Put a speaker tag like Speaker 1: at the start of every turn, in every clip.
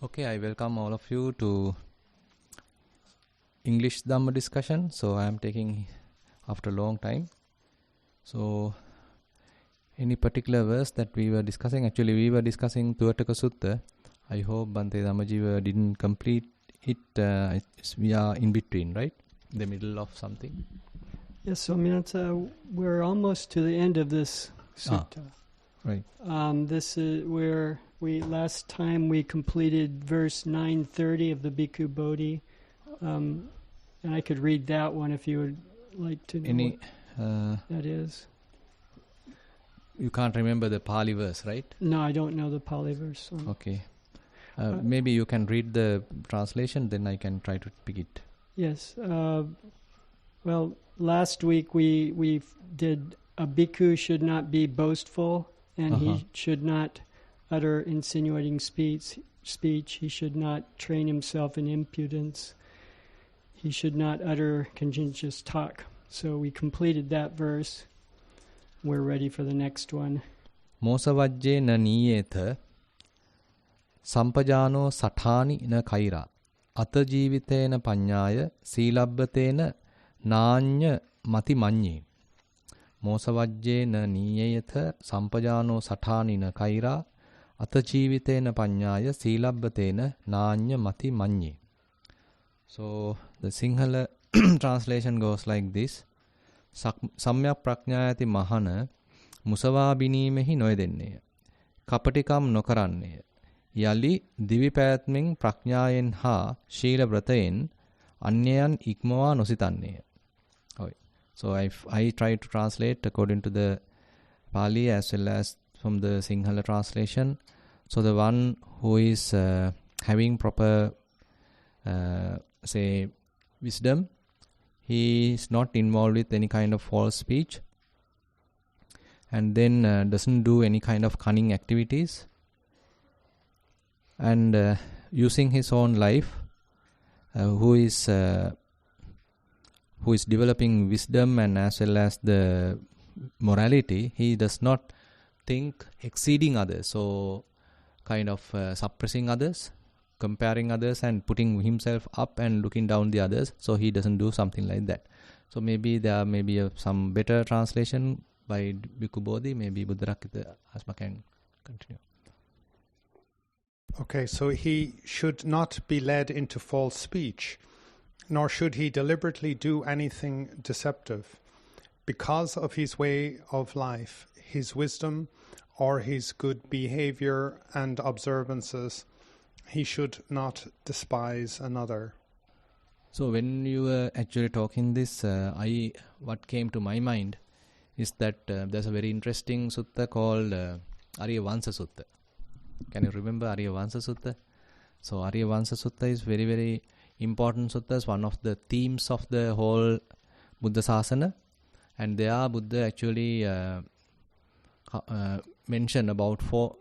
Speaker 1: Okay, I welcome all of you to English Dhamma discussion. So I am taking after a long time. So any particular verse that we were discussing? Actually, we were discussing Tuataka Sutta. I hope Bhante Dhammajiva didn't complete it. We are in between, right? In the middle of something.
Speaker 2: Yes, so we're almost to the end of this sutta.
Speaker 1: Right.
Speaker 2: This is where last time we completed verse 930 of the Bhikkhu Bodhi, and I could read that one if you would like to know what that is.
Speaker 1: You can't remember the Pali verse, right?
Speaker 2: No, I don't know the Pali verse. So.
Speaker 1: Okay. Maybe you can read the translation, then I can try to pick it.
Speaker 2: Yes. Well, last week we did a bhikkhu should not be boastful, and he should not utter insinuating speech. He should not train himself in impudence. He should not utter contentious talk. So we completed that verse. We're ready for the next one.
Speaker 1: Mosavajje na niyetha sampajano sathani na kaira ata jivitena panyaya silabbatena nanya mati manye. Mosavajje na niyetha sampajano sathani na kaira ata jivitena panyaya silabbatena nanya mati manye. So the Sinhala translation goes like this. Samyak ප්‍රඥායති මහන මුසවා බිනීමෙහි නොයදෙන්නේය. කපටිකම් නොකරන්නේය. යලි දිවි පැවැත්මෙන් ප්‍රඥාවෙන් හා ශීල ව්‍රතයෙන් අන්‍යයන් ඉක්මවා නොසිතන්නේය. So I try to translate according to the Pali as well as from the Sinhala translation. So the one who is having proper wisdom, he is not involved with any kind of false speech, and then doesn't do any kind of cunning activities, and using his own life, who is developing wisdom and as well as the morality. He does not think exceeding others, so kind of suppressing others, comparing others and putting himself up and looking down the others. So he doesn't do something like that. So maybe there may be some better translation by Bhikkhu Bodhi. Maybe Buddharakita Asma can continue.
Speaker 3: Okay, so he should not be led into false speech, nor should he deliberately do anything deceptive. Because of his way of life, his wisdom, or his good behavior and observances, he should not despise another.
Speaker 1: So when you were actually talking this, what came to my mind is that there's a very interesting sutta called Aryavansa Sutta. Can you remember Aryavansa Sutta? So Aryavansa Sutta is very, very important sutta. It's one of the themes of the whole Buddha Sasana. And there Buddha actually mentioned about four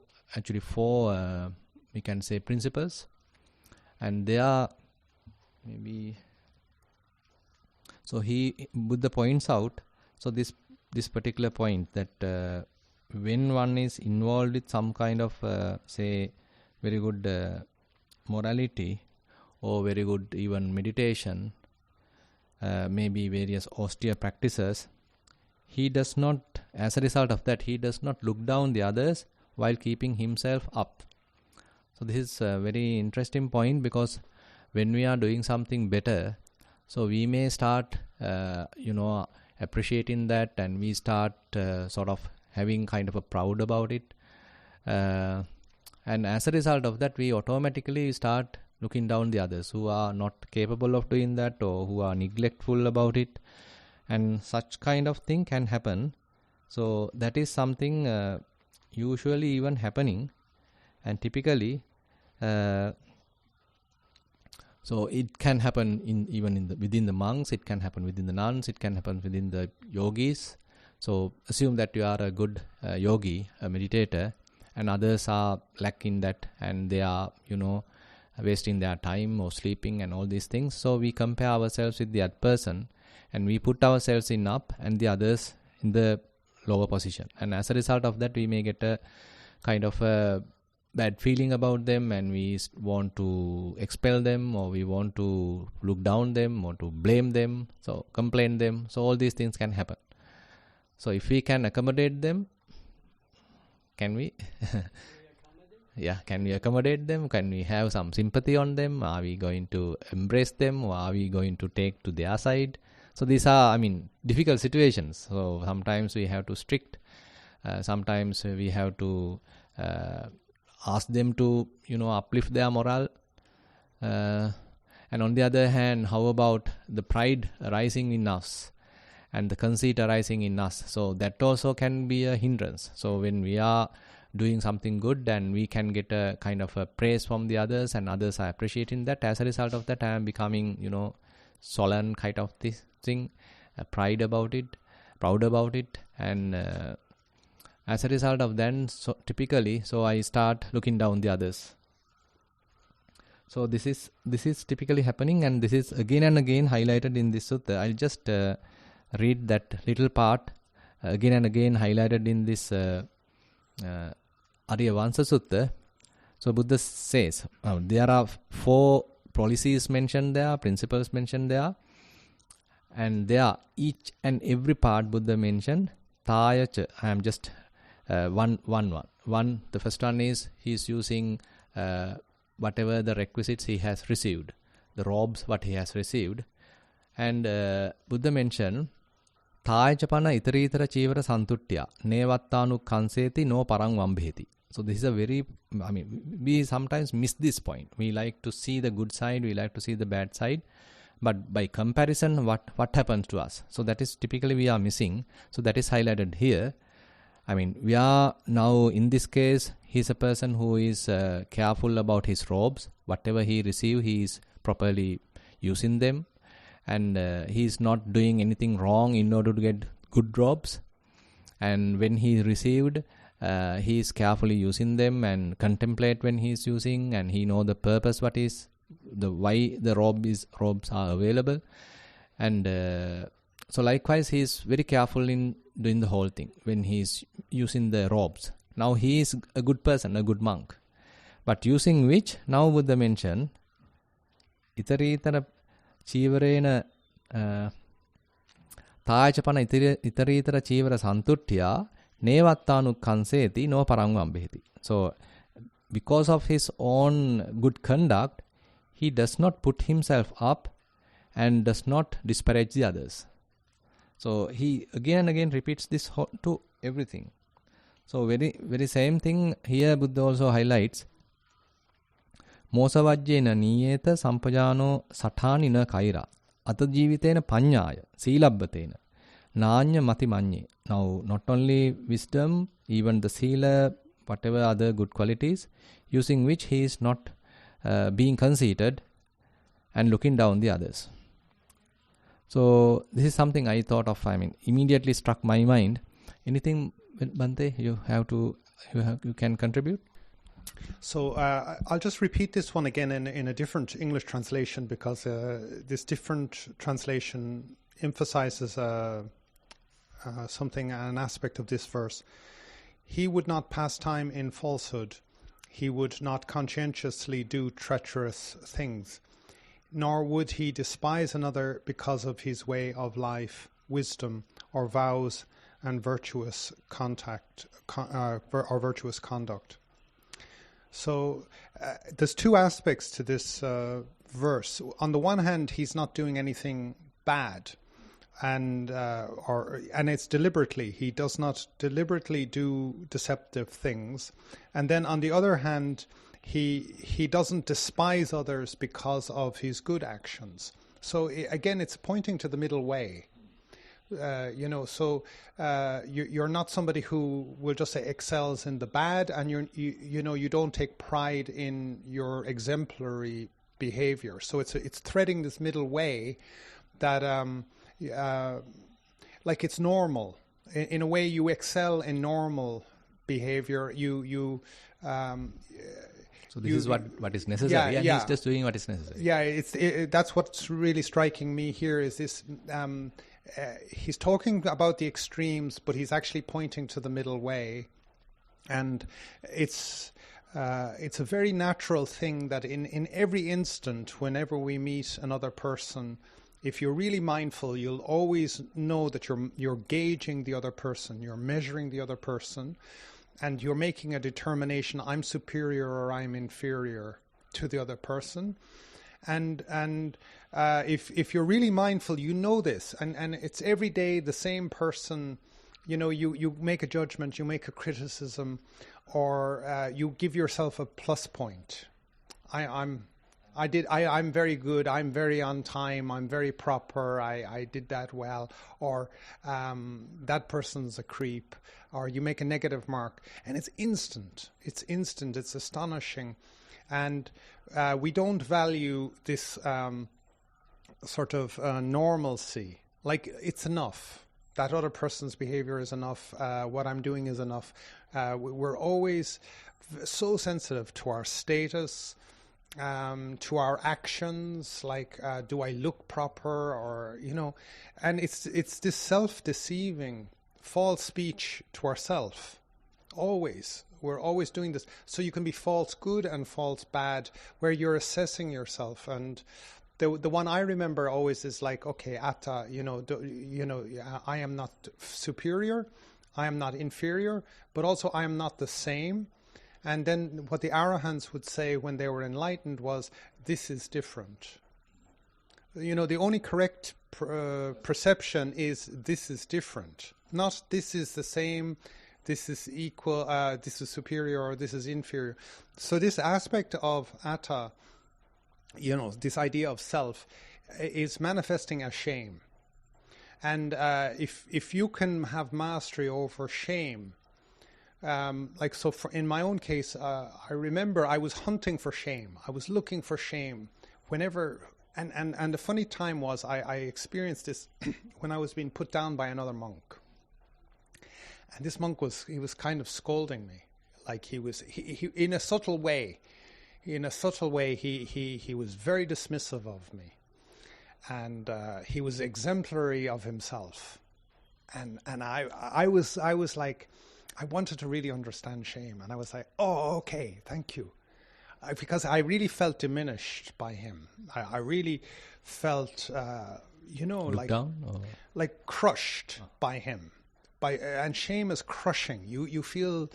Speaker 1: we can say principles, and they are maybe. So Buddha points out. So this particular point that when one is involved with some kind of very good morality or very good even meditation, maybe various austere practices, he does not. As a result of that, he does not look down the others while keeping himself up. So this is a very interesting point, because when we are doing something better, so we may start, appreciating that, and we start sort of having kind of a proud about it. And as a result of that, we automatically start looking down the others who are not capable of doing that or who are neglectful about it. And such kind of thing can happen. So that is something usually even happening. And typically, so it can happen within the monks, it can happen within the nuns, it can happen within the yogis. So assume that you are a good yogi, a meditator, and others are lacking that, and they are, wasting their time or sleeping and all these things. So we compare ourselves with the other person, and we put ourselves in up and the others in the lower position. And as a result of that, we may get a kind of a bad feeling about them and we want to expel them, or we want to look down them or to blame them, so complain them. So all these things can happen. So if we can accommodate them, can we? Yeah, can we accommodate them? Can we have some sympathy on them? Are we going to embrace them, or are we going to take to their side? So these are, difficult situations. So sometimes we have to strict. Sometimes we have to ask them to, uplift their morale. And on the other hand, how about the pride arising in us and the conceit arising in us? So that also can be a hindrance. So when we are doing something good and we can get a kind of a praise from the others and others are appreciating that, as a result of that I am becoming, sullen kind of this thing, proud about it, and as a result of that, so typically, so I start looking down the others. So this is typically happening, and this is again and again highlighted in this sutta. I'll just read that little part again and again highlighted in this Arya Vansa Sutta. So Buddha says there are 4 policies mentioned there, principles mentioned there, and there each and every part Buddha mentioned Tayacha. I am just one. The first one is he is using whatever the requisites he has received, the robes what he has received, and Buddha mentioned Thayachapana itaritara chivara santutya nevattanu kanseti no parang vambheti. So this is a very, we sometimes miss this point. We like to see the good side, we like to see the bad side, but by comparison, what happens to us? So that is typically we are missing. So that is highlighted here. We are now, in this case, he is a person who is careful about his robes. Whatever he receives, he is properly using them. And he is not doing anything wrong in order to get good robes. And when he received, he is carefully using them and contemplate when he is using, and he know the purpose, what is the why the robes are available. And so likewise, he is very careful in doing the whole thing when he is using the robes. Now he is a good person, a good monk. But using which, now Buddha mentioned, itaritara Chivarena Thayachapana itaritara chivara santutya nevattanu kanseti no parang vambheti. So because of his own good conduct, he does not put himself up and does not disparage the others. So he again and again repeats this to everything. So very, very same thing here Buddha also highlights. Mosavajjena niyeta sampajano satanina kaira atajivitena panyaya silabbatena nanya mati manye. Now not only wisdom, even the sila, whatever other good qualities, using which he is not being conceited and looking down the others. So this is something I thought of, immediately struck my mind. Anything, Bhante, you can contribute?
Speaker 3: So I'll just repeat this one again in a different English translation, because this different translation emphasizes something, an aspect of this verse. He would not pass time in falsehood. He would not conscientiously do treacherous things. Nor would he despise another because of his way of life, wisdom, or vows and virtuous conduct. So there's 2 aspects to this verse. On the one hand, he's not doing anything bad, and it's deliberately. He does not deliberately do deceptive things. And then on the other hand, he doesn't despise others because of his good actions. So again, it's pointing to the middle way. You're not somebody who will just say excels in the bad, and you don't take pride in your exemplary behavior. So it's threading this middle way that like it's normal. In a way, you excel in normal behavior.
Speaker 1: So this is what is necessary. Yeah, he's just doing what is necessary.
Speaker 3: Yeah, that's what's really striking me here is this. He's talking about the extremes, but he's actually pointing to the middle way, and it's it's a very natural thing that in every instant, whenever we meet another person, if you're really mindful, you'll always know that you're gauging the other person, you're measuring the other person, and you're making a determination, I'm superior or I'm inferior to the other person. And if you're really mindful, you know this, and it's every day the same person. You make a judgment, you make a criticism, or you give yourself a plus point. I'm very good, I'm very on time, I'm very proper, I did that well, or that person's a creep, or you make a negative mark, and it's instant, it's astonishing. And we don't value this sort of normalcy, like it's enough. That other person's behavior is enough. What I'm doing is enough. We're always so sensitive to our status, to our actions, like do I look proper, or and it's this self-deceiving false speech to ourselves. Always, we're always doing this. So you can be false good and false bad, where you're assessing yourself. And the one I remember always is like, okay, atta, I am not superior, I am not inferior, but also I am not the same. And then what the Arahants would say when they were enlightened was, this is different. The only correct perception is this is different, not this is the same, this is equal, this is superior, or this is inferior. So this aspect of atta, this idea of self, is manifesting as shame. And if you can have mastery over shame, in my own case, I remember I was hunting for shame. I was looking for shame whenever, and the funny time was I experienced this when I was being put down by another monk. And this monk was kind of scolding me, like he in a subtle way. In a subtle way, he was very dismissive of me, and he was exemplary of himself, and I was like, I wanted to really understand shame, and I was like, oh, okay, thank you, because I really felt diminished by him. I really felt,
Speaker 1: Looked down, or?
Speaker 3: Like crushed by him. And shame is crushing. You feel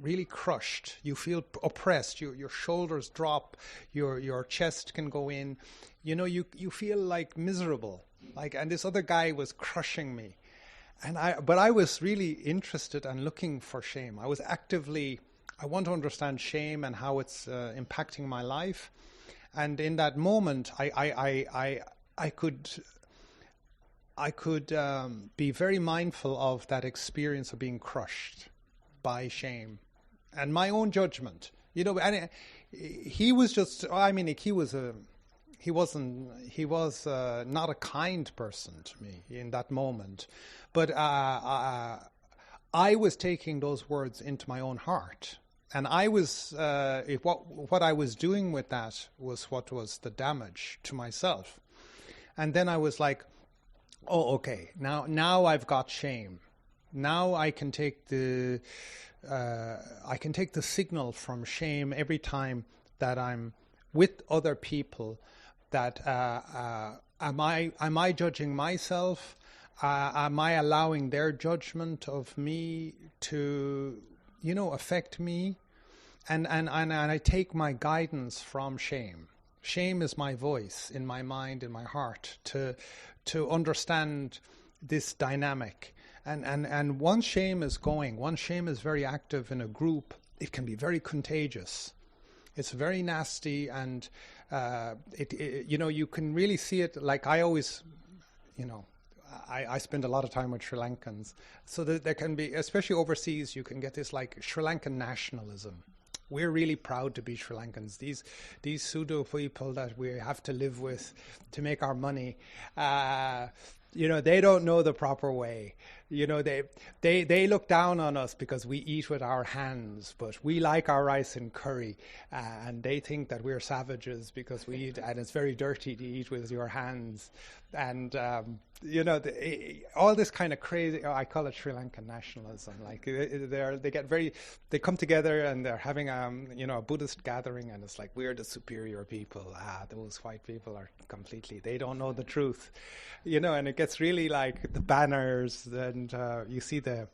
Speaker 3: really crushed. You feel oppressed. Your shoulders drop. Your chest can go in. You feel like miserable. And this other guy was crushing me. But I was really interested and looking for shame. I want to understand shame and how it's impacting my life. And in that moment, I could be very mindful of that experience of being crushed by shame and my own judgment. And he was just, he was not a kind person to me in that moment. But I was taking those words into my own heart. And I was, what I was doing with that was what was the damage to myself. And then I was like, oh, okay, now I've got shame. Now I can take the signal from shame every time that I'm with other people. That am I judging myself? Am I allowing their judgment of me to affect me? And I take my guidance from shame. Shame is my voice in my mind, in my heart, to understand this dynamic. And once shame is very active in a group, it can be very contagious. It's very nasty, and you can really see it. Like I always, I spend a lot of time with Sri Lankans, so that there can be, especially overseas, you can get this like Sri Lankan nationalism. We're really proud to be Sri Lankans. These pseudo people that we have to live with to make our money, they don't know the proper way. You know, they look down on us because we eat with our hands, but we like our rice and curry, and they think that we're savages because we eat, and it's very dirty to eat with your hands. And you know, all this kind of crazy, I call it Sri Lankan nationalism. Like they come together and they're having a Buddhist gathering, and it's like, we're the superior people. Those white people are completely, they don't know the truth, you know. And it gets really like the banners, and you see the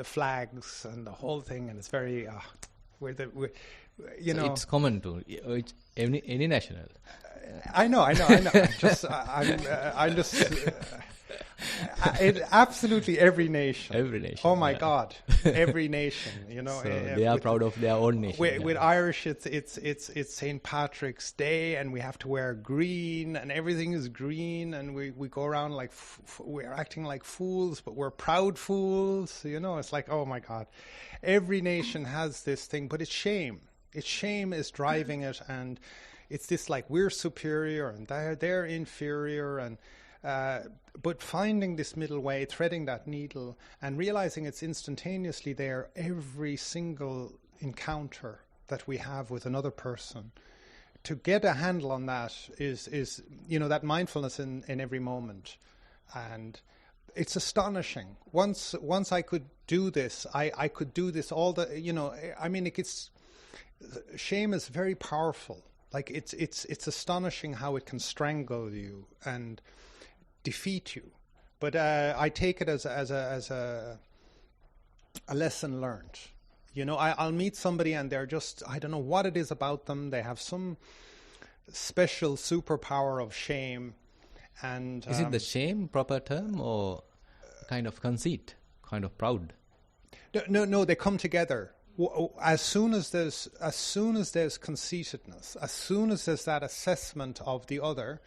Speaker 3: flags and the whole thing, and it's very
Speaker 1: it's common to any national.
Speaker 3: I know. I'm just absolutely every nation.
Speaker 1: Every nation.
Speaker 3: Oh my God, every nation. You know,
Speaker 1: so they are proud of their own nation.
Speaker 3: With Irish, it's St. Patrick's Day, and we have to wear green, and everything is green, and we go around like we're acting like fools, but we're proud fools. You know, it's like, oh my God, every nation has this thing, but it's shame. It's shame is driving it, and it's this like, we're superior and they're inferior, and but finding this middle way, threading that needle, and realizing it's instantaneously there every single encounter that we have with another person. To get a handle on that is you know, that mindfulness in every moment, and it's astonishing. Once I could do this, I could do this all the, you know. I mean, shame is very powerful. Like it's astonishing how it can strangle you and defeat you. But I take it as a lesson learned. You know, I'll meet somebody and they're just, I don't know what it is about them. They have some special superpower of shame. And
Speaker 1: is it the shame proper term, or kind of conceit, kind of proud?
Speaker 3: No, they come together. As soon as there's conceitedness, as soon as there's that assessment of the other,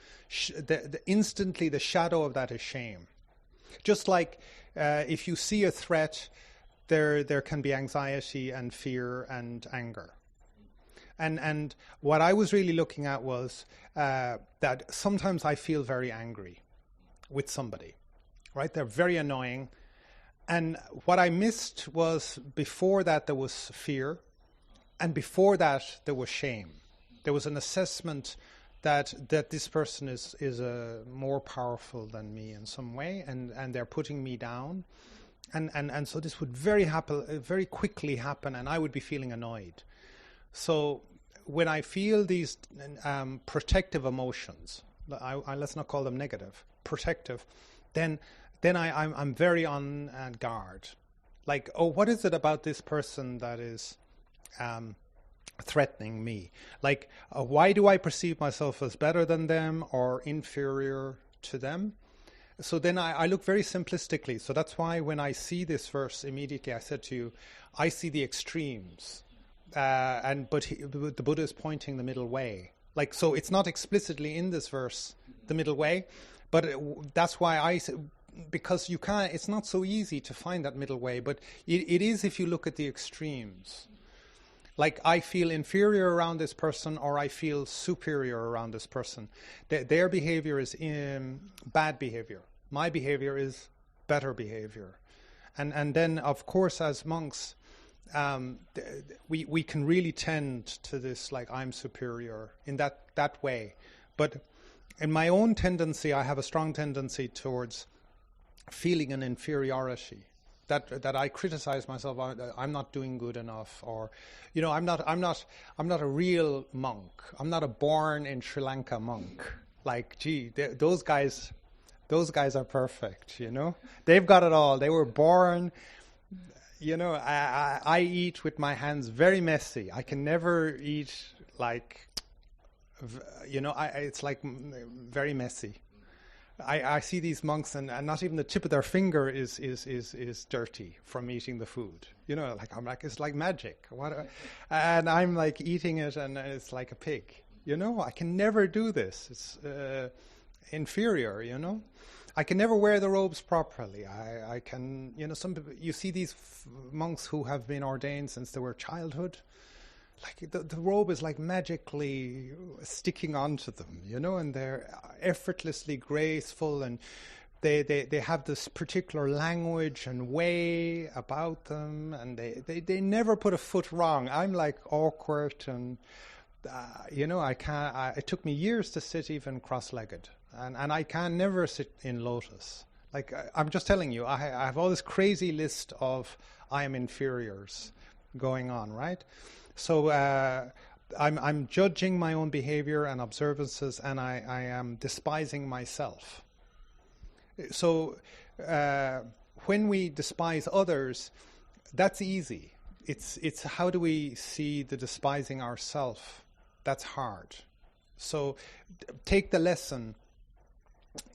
Speaker 3: instantly the shadow of that is shame. Just like if you see a threat, there can be anxiety and fear and anger. And what I was really looking at was that sometimes I feel very angry with somebody, right? They're very annoying. And what I missed was, before that there was fear, and before that there was shame. There was an assessment that this person is more powerful than me in some way, and they're putting me down. And so this would very quickly happen, and I would be feeling annoyed. So when I feel these protective emotions, let's not call them negative, protective, then I'm very on guard. Like, oh, what is it about this person that is threatening me? Like, why do I perceive myself as better than them or inferior to them? So then I look very simplistically. So that's why when I see this verse, immediately I said to you, I see the extremes. But the Buddha is pointing the middle way. Like, so it's not explicitly in this verse, the middle way, but that's why because you can't, it's not so easy to find that middle way, but it is if you look at the extremes. Like, I feel inferior around this person, or I feel superior around this person. Their behavior is bad behavior. My behavior is better behavior. And then, of course, as monks, we can really tend to this, like, I'm superior in that way. But in my own tendency, I have a strong tendency towards feeling an inferiority, that I criticize myself. I'm not doing good enough, or, you know, I'm not a real monk. I'm not a born in Sri Lanka monk. Like, gee, those guys are perfect. You know, they've got it all. They were born. You know, I eat with my hands, very messy. I can never eat like, you know, it's like very messy. I see these monks, and not even the tip of their finger is dirty from eating the food. You know, I'm like, it's like magic. And I'm like eating it, and it's like a pig. You know, I can never do this. It's inferior. You know, I can never wear the robes properly. I can, you know, some people, you see these monks who have been ordained since they were childhood. Like the robe is like magically sticking onto them, you know, and they're effortlessly graceful and they have this particular language and way about them, and they never put a foot wrong. I'm like awkward, and I can't. It took me years to sit even cross-legged, and I can never sit in lotus. Like I'm just telling you, I have all this crazy list of I am inferiors going on, right? So I'm judging my own behavior and observances, and I am despising myself. So when we despise others, that's easy. It's how do we see the despising ourselves? That's hard. So take the lesson.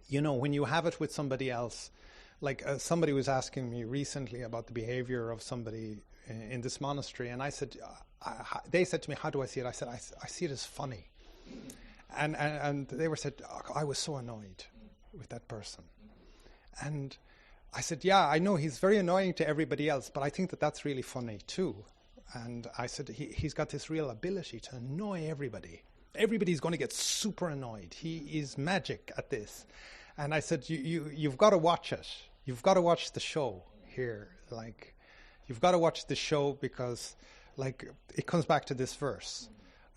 Speaker 3: When you have it with somebody else, like somebody was asking me recently about the behavior of somebody in this monastery, and I said, they said to me, how do I see it? I said, I see it as funny. And they said, I was so annoyed with that person. And I said, yeah, I know he's very annoying to everybody else, but I think that's really funny too. And I said, he's got this real ability to annoy everybody. Everybody's going to get super annoyed. He is magic at this. And I said, you've got to watch it. You've got to watch the show here. Like, you've got to watch the show because, like, it comes back to this verse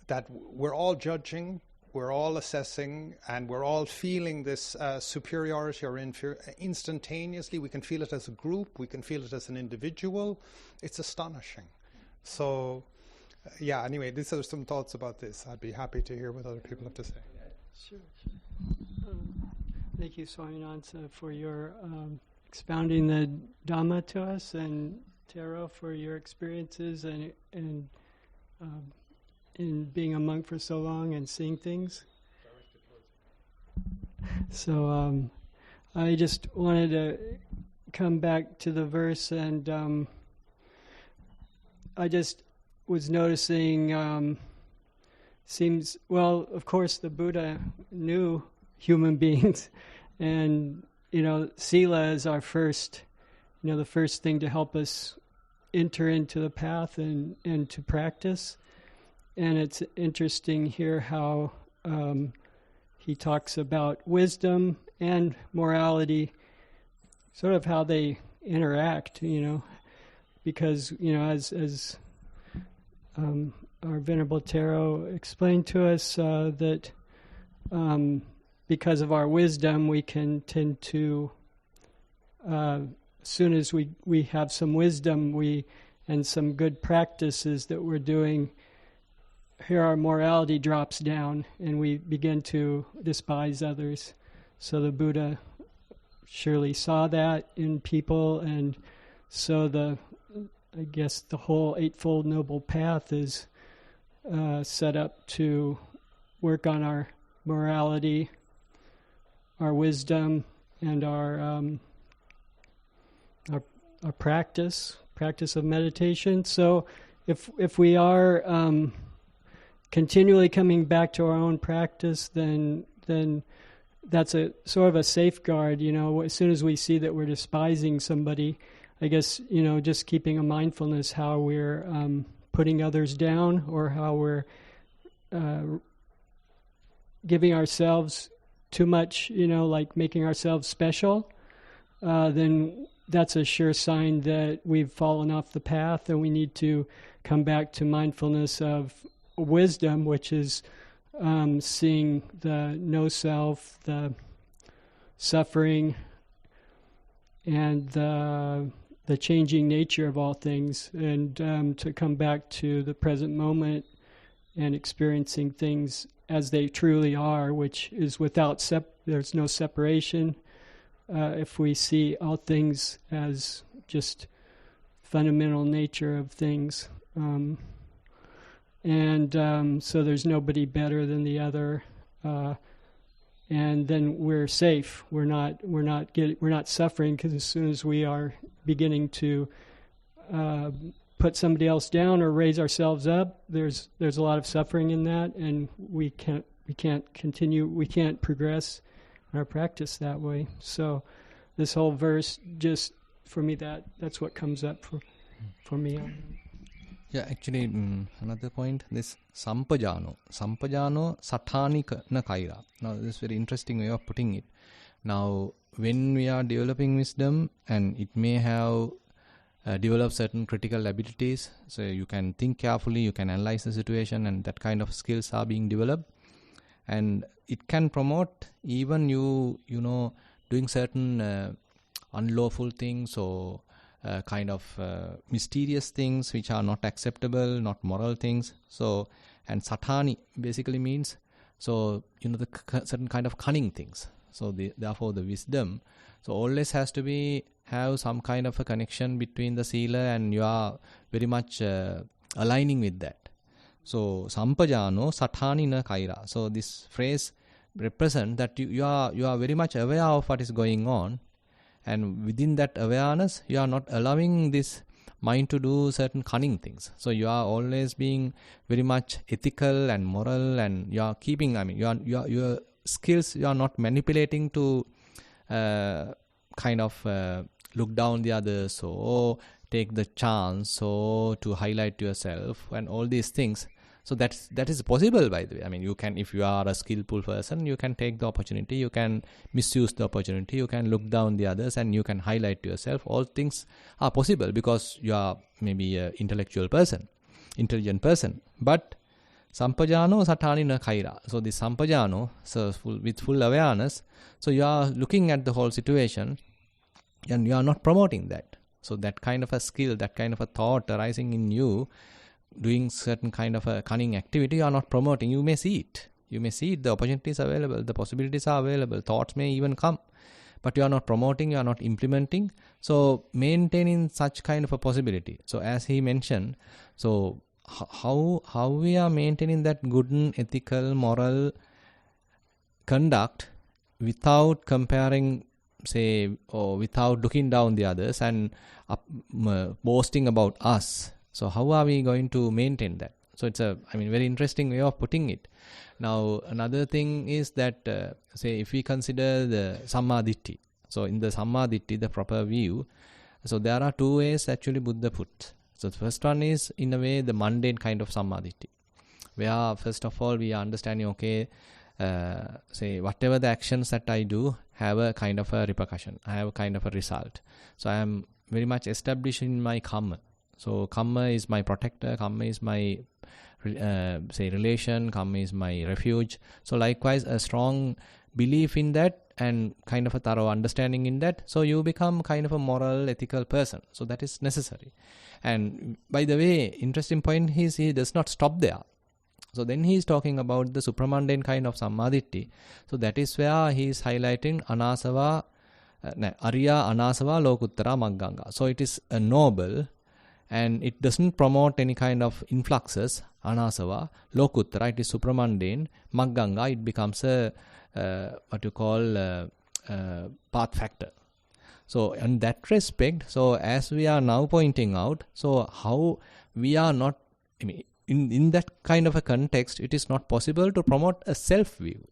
Speaker 3: that we're all judging, we're all assessing, and we're all feeling this superiority or inferiority instantaneously. We can feel it as a group. We can feel it as an individual. It's astonishing. So, anyway, these are some thoughts about this. I'd be happy to hear what other people have to say.
Speaker 2: Sure. Thank you, Swaminatha, for your expounding the Dhamma to us, and Thero for your experiences and in being a monk for so long and seeing things. So I just wanted to come back to the verse, and I just was noticing, of course the Buddha knew human beings, and sila is our first, the first thing to help us enter into the path and to practice. And it's interesting here how he talks about wisdom and morality, sort of how they interact, because, as our Venerable Thero explained to us, that because of our wisdom, we can tend to, as soon as we have some wisdom, and some good practices that we're doing, here our morality drops down and we begin to despise others. So the Buddha surely saw that in people, and so I guess the whole Eightfold Noble Path is set up to work on our morality, our wisdom, and our practice of meditation. So if we are continually coming back to our own practice, then that's a sort of a safeguard. As soon as we see that we're despising somebody, I guess just keeping a mindfulness how we're putting others down, or how we're giving ourselves too much, like making ourselves special, then that's a sure sign that we've fallen off the path, and we need to come back to mindfulness of wisdom, which is seeing the no self, the suffering, and the changing nature of all things, and to come back to the present moment and experiencing things as they truly are, which is without there's no separation. If we see all things as just fundamental nature of things. So there's nobody better than the other, and then we're safe. We're not suffering, because as soon as we are beginning to put somebody else down or raise ourselves up, there's a lot of suffering in that, and we can't continue. We can't progress in our practice that way. So this whole verse, just for me, that's what comes up for me.
Speaker 1: Yeah, actually, another point, this sampajano, satanika na kaira. Now, this is very interesting way of putting it. Now, when we are developing wisdom, and it may have developed certain critical abilities, so you can think carefully, you can analyze the situation, and that kind of skills are being developed, and it can promote even you know, doing certain unlawful things or kind of mysterious things which are not acceptable, not moral things. So, and satani basically means, so, you know, the certain kind of cunning things. So therefore the wisdom, so always has to have some kind of a connection between the sila, and you are very much aligning with that. So sampajano satani na kaira. So this phrase represents that you are very much aware of what is going on, and within that awareness you are not allowing this mind to do certain cunning things. So you are always being very much ethical and moral, and you are keeping, I mean, your skills, you are not manipulating to kind of look down the others, or take the chance, or to highlight yourself, and all these things. So that is possible, by the way. I mean, you can, if you are a skillful person, you can take the opportunity, you can misuse the opportunity, you can look down the others, and you can highlight yourself. All things are possible because you are maybe an intelligent person. But sampajano satani na kaira. So this sampajano, so with full awareness, so you are looking at the whole situation, and you are not promoting that. So that kind of a skill, that kind of a thought arising in you, doing certain kind of a cunning activity, you are not promoting. You may see it. The opportunities are available, the possibilities are available, thoughts may even come, but you are not promoting, you are not implementing. So maintaining such kind of a possibility. So as he mentioned, so how we are maintaining that good and ethical, moral conduct without comparing, say, or without looking down the others and boasting about us. So how are we going to maintain that? So it's very interesting way of putting it. Now, another thing is that, say, if we consider the Sammaditthi. So in the Sammaditthi, the proper view, so there are two ways actually Buddha put. So the first one is, in a way, the mundane kind of Sammaditthi, where first of all we are understanding, okay, say, whatever the actions that I do have a kind of a repercussion, I have a kind of a result. So I am very much established in my karma. So karma is my protector, karma is my relation, karma is my refuge. So likewise, a strong belief in that and kind of a thorough understanding in that, so you become kind of a moral, ethical person. So that is necessary. And by the way, interesting point is, he does not stop there. So then he is talking about the supramundane kind of Sammaditthi. So that is where he is highlighting Anasava, Arya Anasava Lokuttara Magganga. So it is a noble, and it doesn't promote any kind of influxes. Anasava, Lokuttara, it is supramundane. Magganga, it becomes a what you call path factor. So in that respect, so as we are now pointing out, so how we are not, I mean, in that kind of a context, it is not possible to promote a self-view.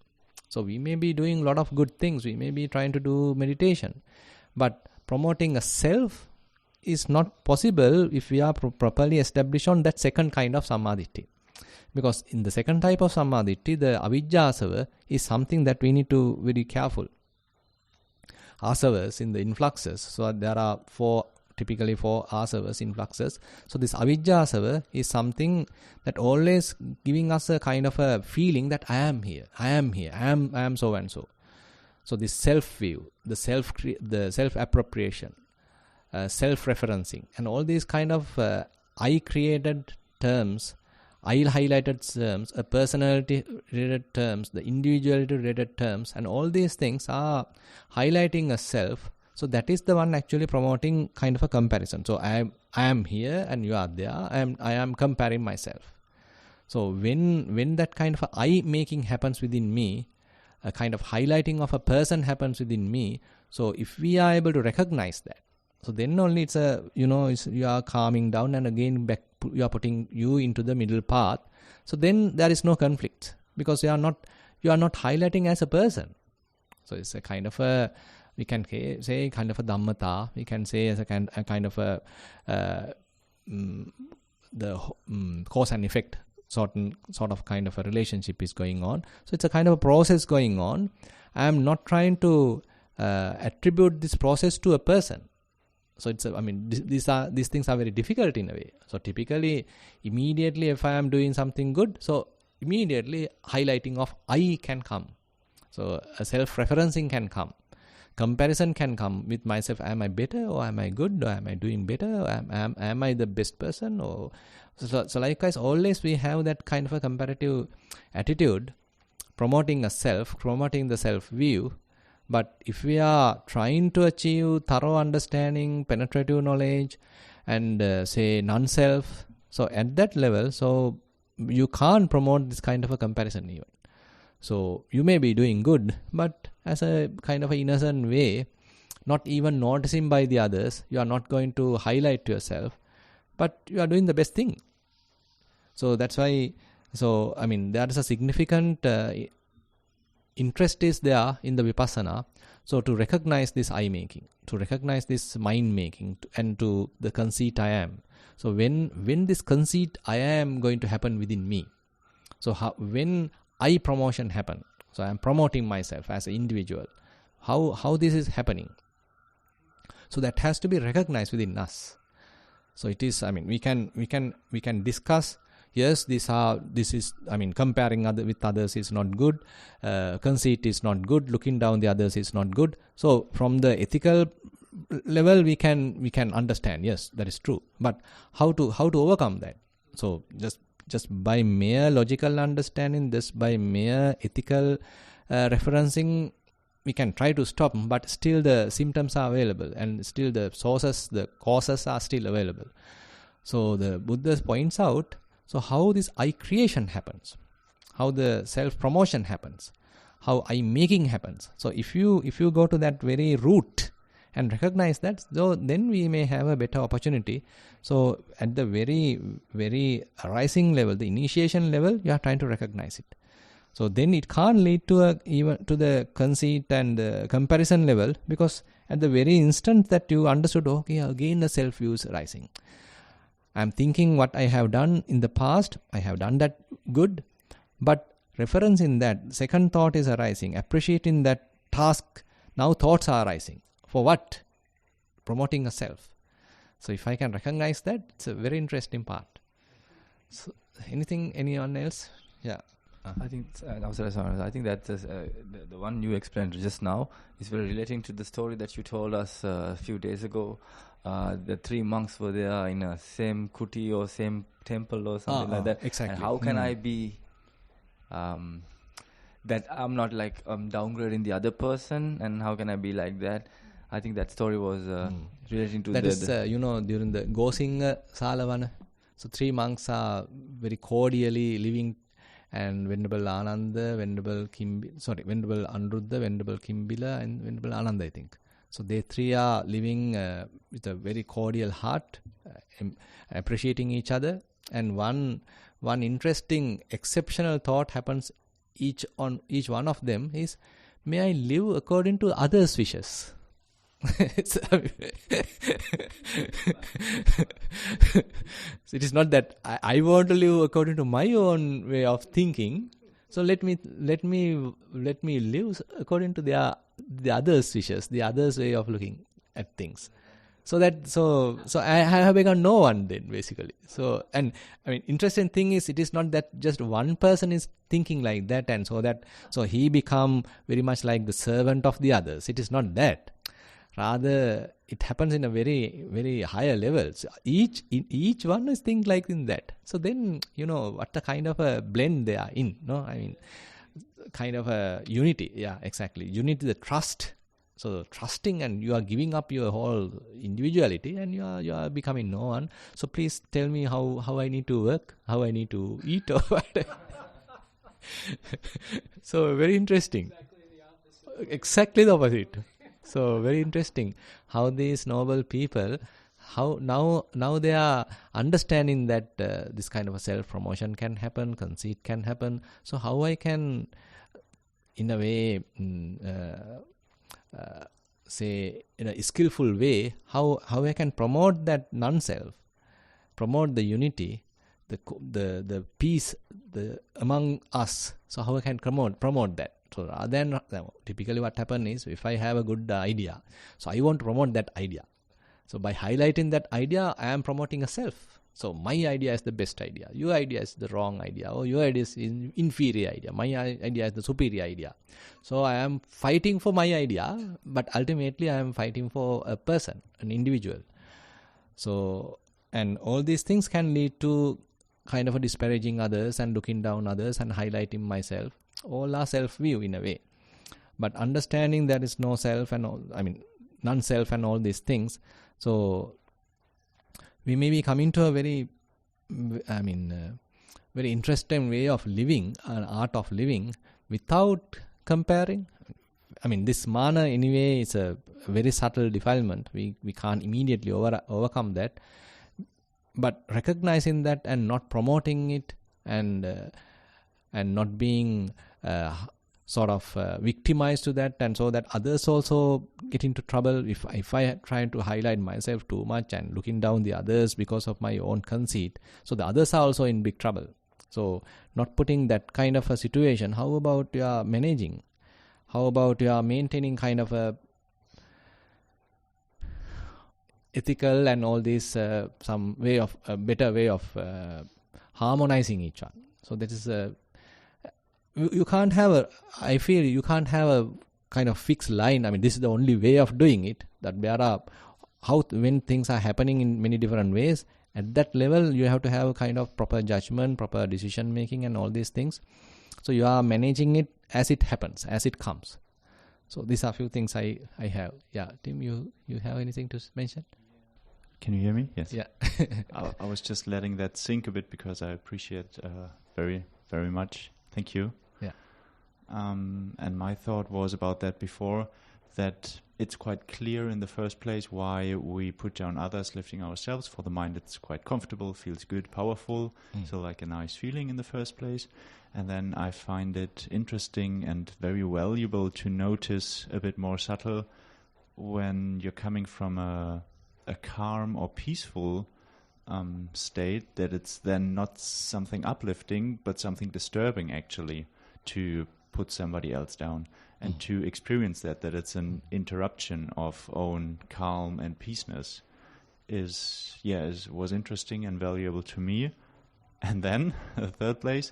Speaker 1: So we may be doing a lot of good things, we may be trying to do meditation, but promoting a self is not possible if we are properly established on that second kind of Sammaditthi. Because in the second type of Sammaditthi, the avijjasava is something that we need to be very careful. Asavas in the influxes, so there are typically four asavas, influxes. So this avijjasava is something that always giving us a kind of a feeling that I am here, I am so and so. So this self-view, the self-appropriation, self-referencing, and all these kind of I-created terms, I-highlighted terms, personality-related terms, the individuality-related terms, and all these things are highlighting a self. So that is the one actually promoting kind of a comparison. So I am here and you are there. I am comparing myself. So when that kind of a I-making happens within me, a kind of highlighting of a person happens within me. So if we are able to recognize that, so then only it's you are calming down, and again back you are putting you into the middle path. So then there is no conflict, because you are not highlighting as a person. So it's a kind of a, we can say kind of a Dhammata, we can say as a kind of a the cause and effect sort of kind of a relationship is going on. So it's a kind of a process going on. I am not trying to attribute this process to a person. So it's these things are very difficult in a way. So typically, immediately if I am doing something good, so immediately highlighting of I can come. So a self-referencing can come. Comparison can come with myself. Am I better, or am I good, or am I doing better, or am I the best person? Or so likewise, always we have that kind of a comparative attitude, promoting a self, promoting the self-view. But if we are trying to achieve thorough understanding, penetrative knowledge, and say non-self, so at that level, so you can't promote this kind of a comparison even. So you may be doing good, but as a kind of an innocent way, not even noticing by the others, you are not going to highlight to yourself, but you are doing the best thing. So that's why, there is a significant interest is there in the vipassana. So to recognize this I-making, to recognize this mind-making, and to the conceit I am. So when this conceit I am going to happen within me, so when I promotion happen, so I am promoting myself as an individual, how this is happening. So that has to be recognized within us. So it is, we can discuss. Yes, comparing with others is not good. Conceit is not good. Looking down the others is not good. So from the ethical level, we can understand. Yes, that is true. But how to overcome that? So just by mere logical understanding, just by mere ethical referencing, we can try to stop. But still, the symptoms are available, and still the sources, the causes are still available. So the Buddha points out. So how this I creation happens, how the self-promotion happens, how I-making happens. So if you go to that very root and recognize that, so then we may have a better opportunity. So at the very, very arising level, the initiation level, you are trying to recognize it. So then it can't lead to even to the conceit and the comparison level, because at the very instant that you understood, okay, again the self-view is rising. I am thinking what I have done in the past, I have done that good, but reference in that, second thought is arising, appreciating that task, now thoughts are arising. For what? Promoting a self. So if I can recognize that, it's a very interesting part. So anyone else? Yeah.
Speaker 4: I think I think that the one you explained just now is very relating to the story that you told us a few days ago. The three monks were there in a same kuti or same temple or something like that.
Speaker 1: Exactly.
Speaker 4: And how can I be that I'm not like downgrading the other person, and how can I be like that? I think that story was relating to
Speaker 1: that is during the Gosinga Salavana. So three monks are very cordially living, and Venerable Ananda, Venerable Anuruddha, Venerable Kimbila, and Venerable Ananda, I think. So they three are living with a very cordial heart, appreciating each other. And one interesting, exceptional thought happens each one of them is, may I live according to others' wishes? So it is not that I want to live according to my own way of thinking. So let me live according to the others' wishes, the others' way of looking at things. So I have become no one then, basically. So, and interesting thing is, it is not that just one person is thinking like that, and so he become very much like the servant of the others. It is not that. Rather, it happens in a very, very higher level. So each one is think like in that. So then, what a kind of a blend they are in, no? Kind of a unity. Yeah, exactly. Unity, the trust. So trusting, and you are giving up your whole individuality, and you are becoming no one. So please tell me how I need to work, how I need to eat, or whatever. So very interesting. Exactly the opposite. So very interesting how these noble people, how now they are understanding that this kind of a self-promotion can happen, conceit can happen. So how I can, in a way, say in a skillful way, how I can promote that non-self, promote the unity, the peace among us. So how I can promote that. So rather than, typically what happens is, if I have a good idea, so I want to promote that idea. So by highlighting that idea, I am promoting a self. So my idea is the best idea. Your idea is the wrong idea. Or your idea is inferior idea. My idea is the superior idea. So I am fighting for my idea, but ultimately I am fighting for a person, an individual. So, and all these things can lead to kind of a disparaging others and looking down others and highlighting myself. All are self-view in a way. But understanding there is no self and all, non-self and all these things. So we may be coming to a very, very interesting way of living, an art of living without comparing. This mana anyway is a very subtle defilement. We can't immediately overcome that. But recognizing that and not promoting it and not being victimized to that, and so that others also get into trouble if I try to highlight myself too much and looking down the others because of my own conceit. So the others are also in big trouble. So not putting that kind of a situation. How about you are managing? How about you are maintaining kind of a ethical and all this some way of a better way of harmonizing each one. So that is you can't have a, I feel you can't have a kind of fixed line. This is the only way of doing it. That there are when things are happening in many different ways, at that level you have to have a kind of proper judgment, proper decision making and all these things. So you are managing it as it happens, as it comes. So these are a few things I have. Yeah, Tim, you have anything to mention?
Speaker 5: Can you hear me? Yes.
Speaker 1: Yeah.
Speaker 5: I was just letting that sink a bit because I appreciate very, very much. Thank you.
Speaker 1: Yeah.
Speaker 5: And my thought was about that before, that it's quite clear in the first place why we put down others, lifting ourselves. For the mind, it's quite comfortable, feels good, powerful. So like a nice feeling in the first place. And then I find it interesting and very valuable to notice a bit more subtle when you're coming from a calm or peaceful state, that it's then not something uplifting but something disturbing actually to put somebody else down and to experience that it's an interruption of own calm and peaceness was interesting and valuable to me. And then the third place,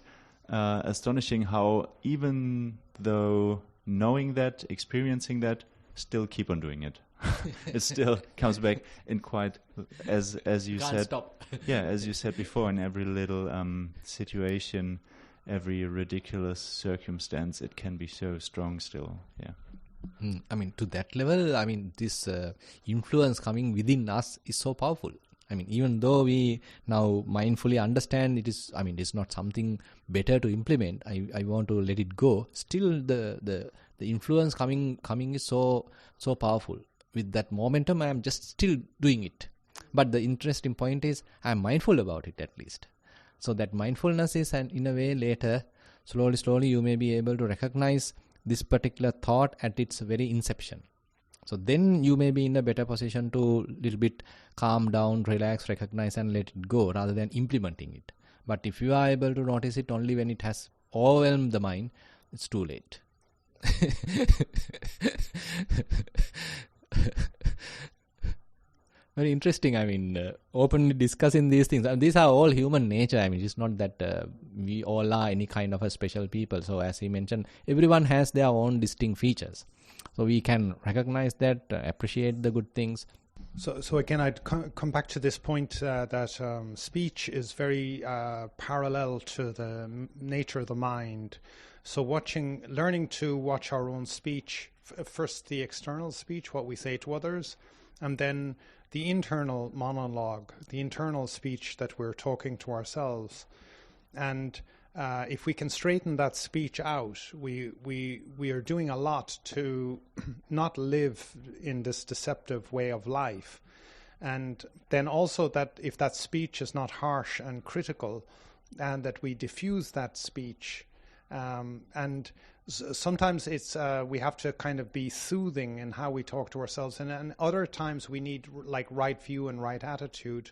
Speaker 5: astonishing how even though knowing that, experiencing that, still keep on doing it. It still comes back in quite, as you
Speaker 1: Can't
Speaker 5: said,
Speaker 1: stop.
Speaker 5: as you said before, in every little situation, every ridiculous circumstance, it can be so strong still. Yeah.
Speaker 1: To that level, this influence coming within us is so powerful. Even though we now mindfully understand it is, it's not something better to implement. I want to let it go. Still, the influence coming is so powerful. With that momentum, I am just still doing it. But the interesting point is, I am mindful about it at least. So that mindfulness is, and in a way later, slowly you may be able to recognize this particular thought at its very inception. So then you may be in a better position to little bit calm down, relax, recognize and let it go rather than implementing it. But if you are able to notice it only when it has overwhelmed the mind, it's too late. Very interesting. Openly discussing these things. These are all human nature. It's not that we all are any kind of a special people. So as he mentioned, everyone has their own distinct features. So we can recognize that, appreciate the good things.
Speaker 3: So again, I'd come back to this point that speech is very parallel to the nature of the mind. So learning to watch our own speech, first the external speech, what we say to others, and then the internal monologue, the internal speech that we're talking to ourselves. And if we can straighten that speech out, we are doing a lot to not live in this deceptive way of life. And then also that if that speech is not harsh and critical, and that we diffuse that speech. And sometimes it's we have to kind of be soothing in how we talk to ourselves, and other times we need like right view and right attitude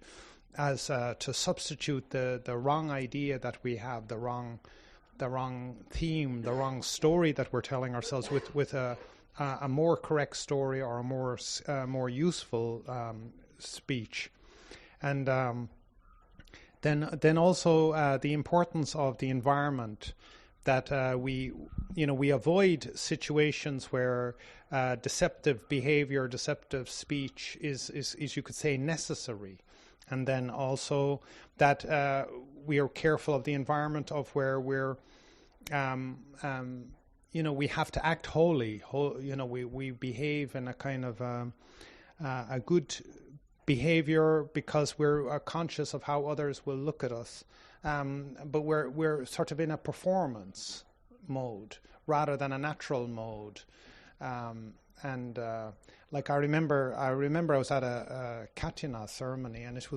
Speaker 3: as to substitute the wrong idea that we have, the wrong theme, the wrong story that we're telling ourselves with a more correct story or a more useful speech. And then also the importance of the environment, that we avoid situations where deceptive behavior, deceptive speech is you could say necessary. And then also that we are careful of the environment of where we're we have to act holy. We behave in a kind of a good behavior because we're conscious of how others will look at us. But we're sort of in a performance mode rather than a natural mode. Like I remember I was at a Katina ceremony, and it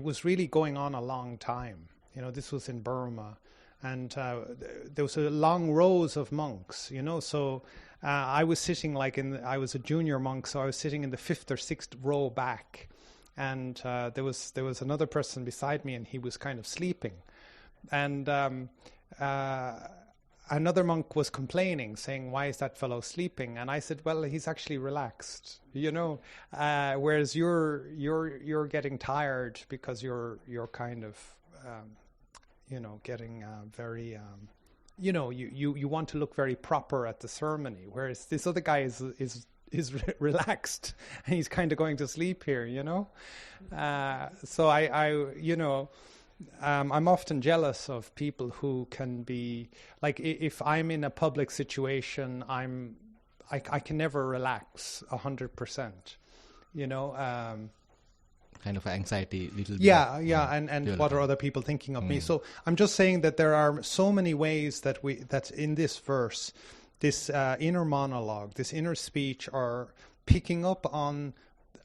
Speaker 3: was really going on a long time. This was in Burma, and there was a long rows of monks. So I was sitting I was a junior monk, so I was sitting in the 5th or 6th row back, and there was another person beside me, and he was kind of sleeping, and another monk was complaining, saying, "Why is that fellow sleeping?" And I said, "Well, he's actually relaxed, whereas you're getting tired because you're kind of getting very you want to look very proper at the ceremony, whereas this other guy is relaxed and he's kind of going to sleep here, so I'm often jealous of people who can be like, if I'm in a public situation, I can never relax 100%,
Speaker 1: kind of anxiety, little bit.
Speaker 3: Yeah, and what are other people thinking of me? So I'm just saying that there are so many ways that in this verse, this inner monologue, this inner speech, are picking up on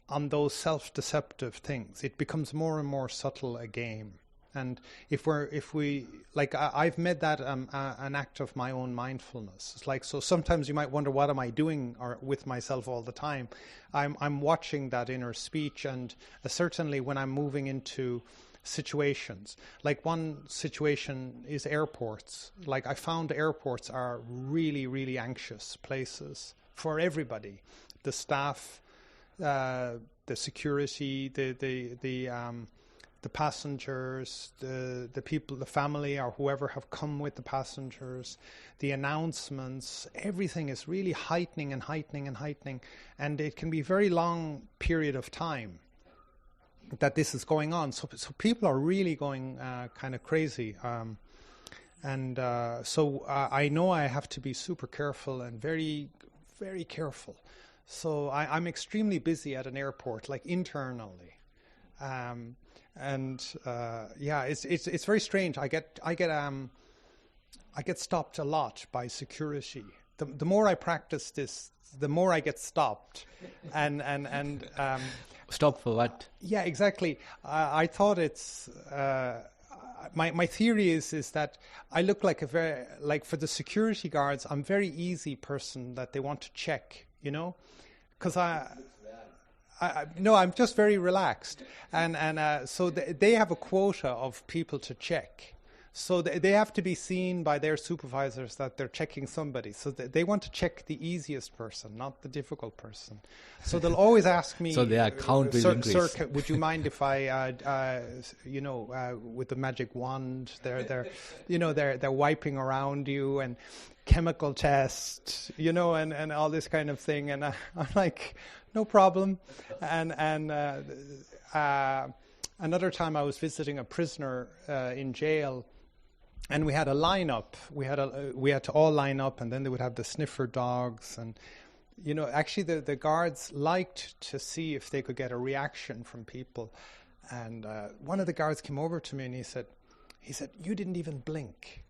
Speaker 3: those self-deceptive things. It becomes more and more subtle a game. And if we like, I've made that an act of my own mindfulness. It's like, so sometimes you might wonder, what am I doing with myself all the time? I'm watching that inner speech, and certainly when I'm moving into situations. Like one situation is airports. Like I found airports are really, really anxious places for everybody. The staff, the security, the passengers, the people, the family or whoever have come with the passengers, the announcements, everything is really heightening and heightening and heightening. And it can be a very long period of time that this is going on. So people are really going kind of crazy. So I know I have to be super careful and very, very careful. So I'm extremely busy at an airport, like internally. It's very strange. I get stopped a lot by security. The more I practice this, the more I get stopped.
Speaker 1: Stop for what?
Speaker 3: Yeah, exactly. I thought it's my theory is that I look like for the security guards, I'm a very easy person that they want to check, because I'm just very relaxed, and so they have a quota of people to check. So they have to be seen by their supervisors that they're checking somebody. So they want to check the easiest person, not the difficult person. So they'll always ask me.
Speaker 1: So their count will increase.
Speaker 3: Sir, would you mind if I, with the magic wand, they're wiping around you and chemical test, and all this kind of thing. And I'm like, no problem. And another time I was visiting a prisoner in jail. And we had a lineup. We had to all line up, and then they would have the sniffer dogs. And actually, the guards liked to see if they could get a reaction from people. And one of the guards came over to me, and he said, "You didn't even blink."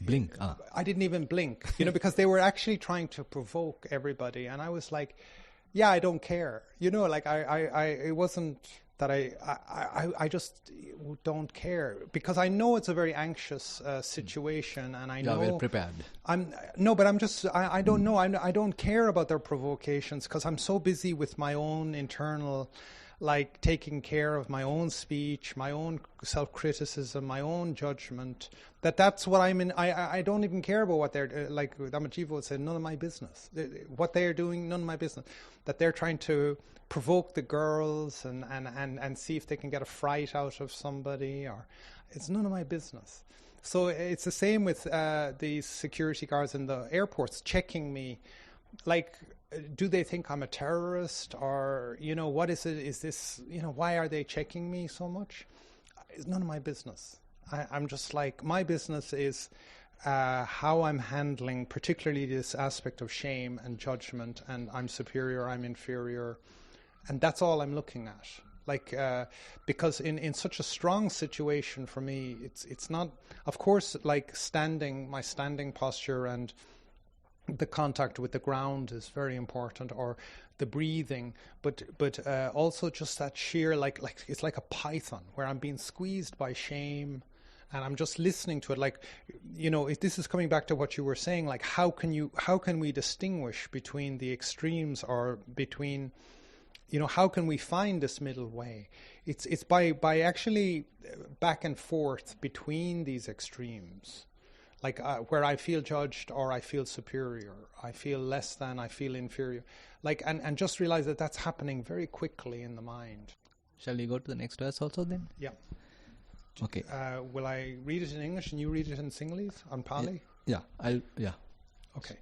Speaker 1: Blink.
Speaker 3: I didn't even blink. Because they were actually trying to provoke everybody, and I was like, "Yeah, I don't care." It wasn't that I just don't care, because I know it's a very anxious situation, and I know
Speaker 1: well prepared.
Speaker 3: I don't know. I don't care about their provocations, because I'm so busy with my own internal. like taking care of my own speech, my own self-criticism, my own judgment, that's what I'm in. I don't even care about what they're, like Dhammajiva would say, none of my business. What they're doing, none of my business. That they're trying to provoke the girls and see if they can get a fright out of somebody, or it's none of my business. So it's the same with these security guards in the airports checking me. Like, do they think I'm a terrorist, or, what is it? Is this, why are they checking me so much? It's none of my business. I'm just like, my business is how I'm handling particularly this aspect of shame and judgment, and I'm superior, I'm inferior, and that's all I'm looking at. Like, because in such a strong situation for me, it's not, of course, like my standing posture and the contact with the ground is very important, or the breathing, but also just that sheer, like it's like a python where I'm being squeezed by shame, and I'm just listening to it. Like, if this is coming back to what you were saying, like how can we distinguish between the extremes, or between, how can we find this middle way? It's by actually back and forth between these extremes. Like where I feel judged, or I feel superior, I feel less than, I feel inferior. Like, and just realize that that's happening very quickly in the mind.
Speaker 1: Shall we go to the next verse also then?
Speaker 3: Yeah.
Speaker 1: Okay.
Speaker 3: Will I read it in English and you read it in Sinhalese, on Pali?
Speaker 1: Yeah.
Speaker 3: Okay.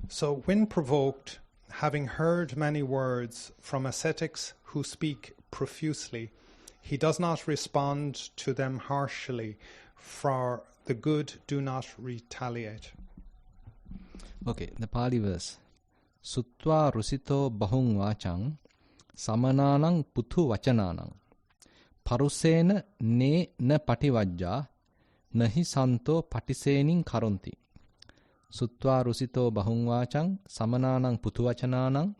Speaker 3: So, when provoked, having heard many words from ascetics who speak profusely, he does not respond to them harshly, for the good do not retaliate.
Speaker 1: Okay, the Pali verse. Sutva rusito bahung vachang samananang puthu vachananang parusena ne na pativajja nahi santo patisening karonti. Sutva rusito bahung vachang samananang puthu vachananang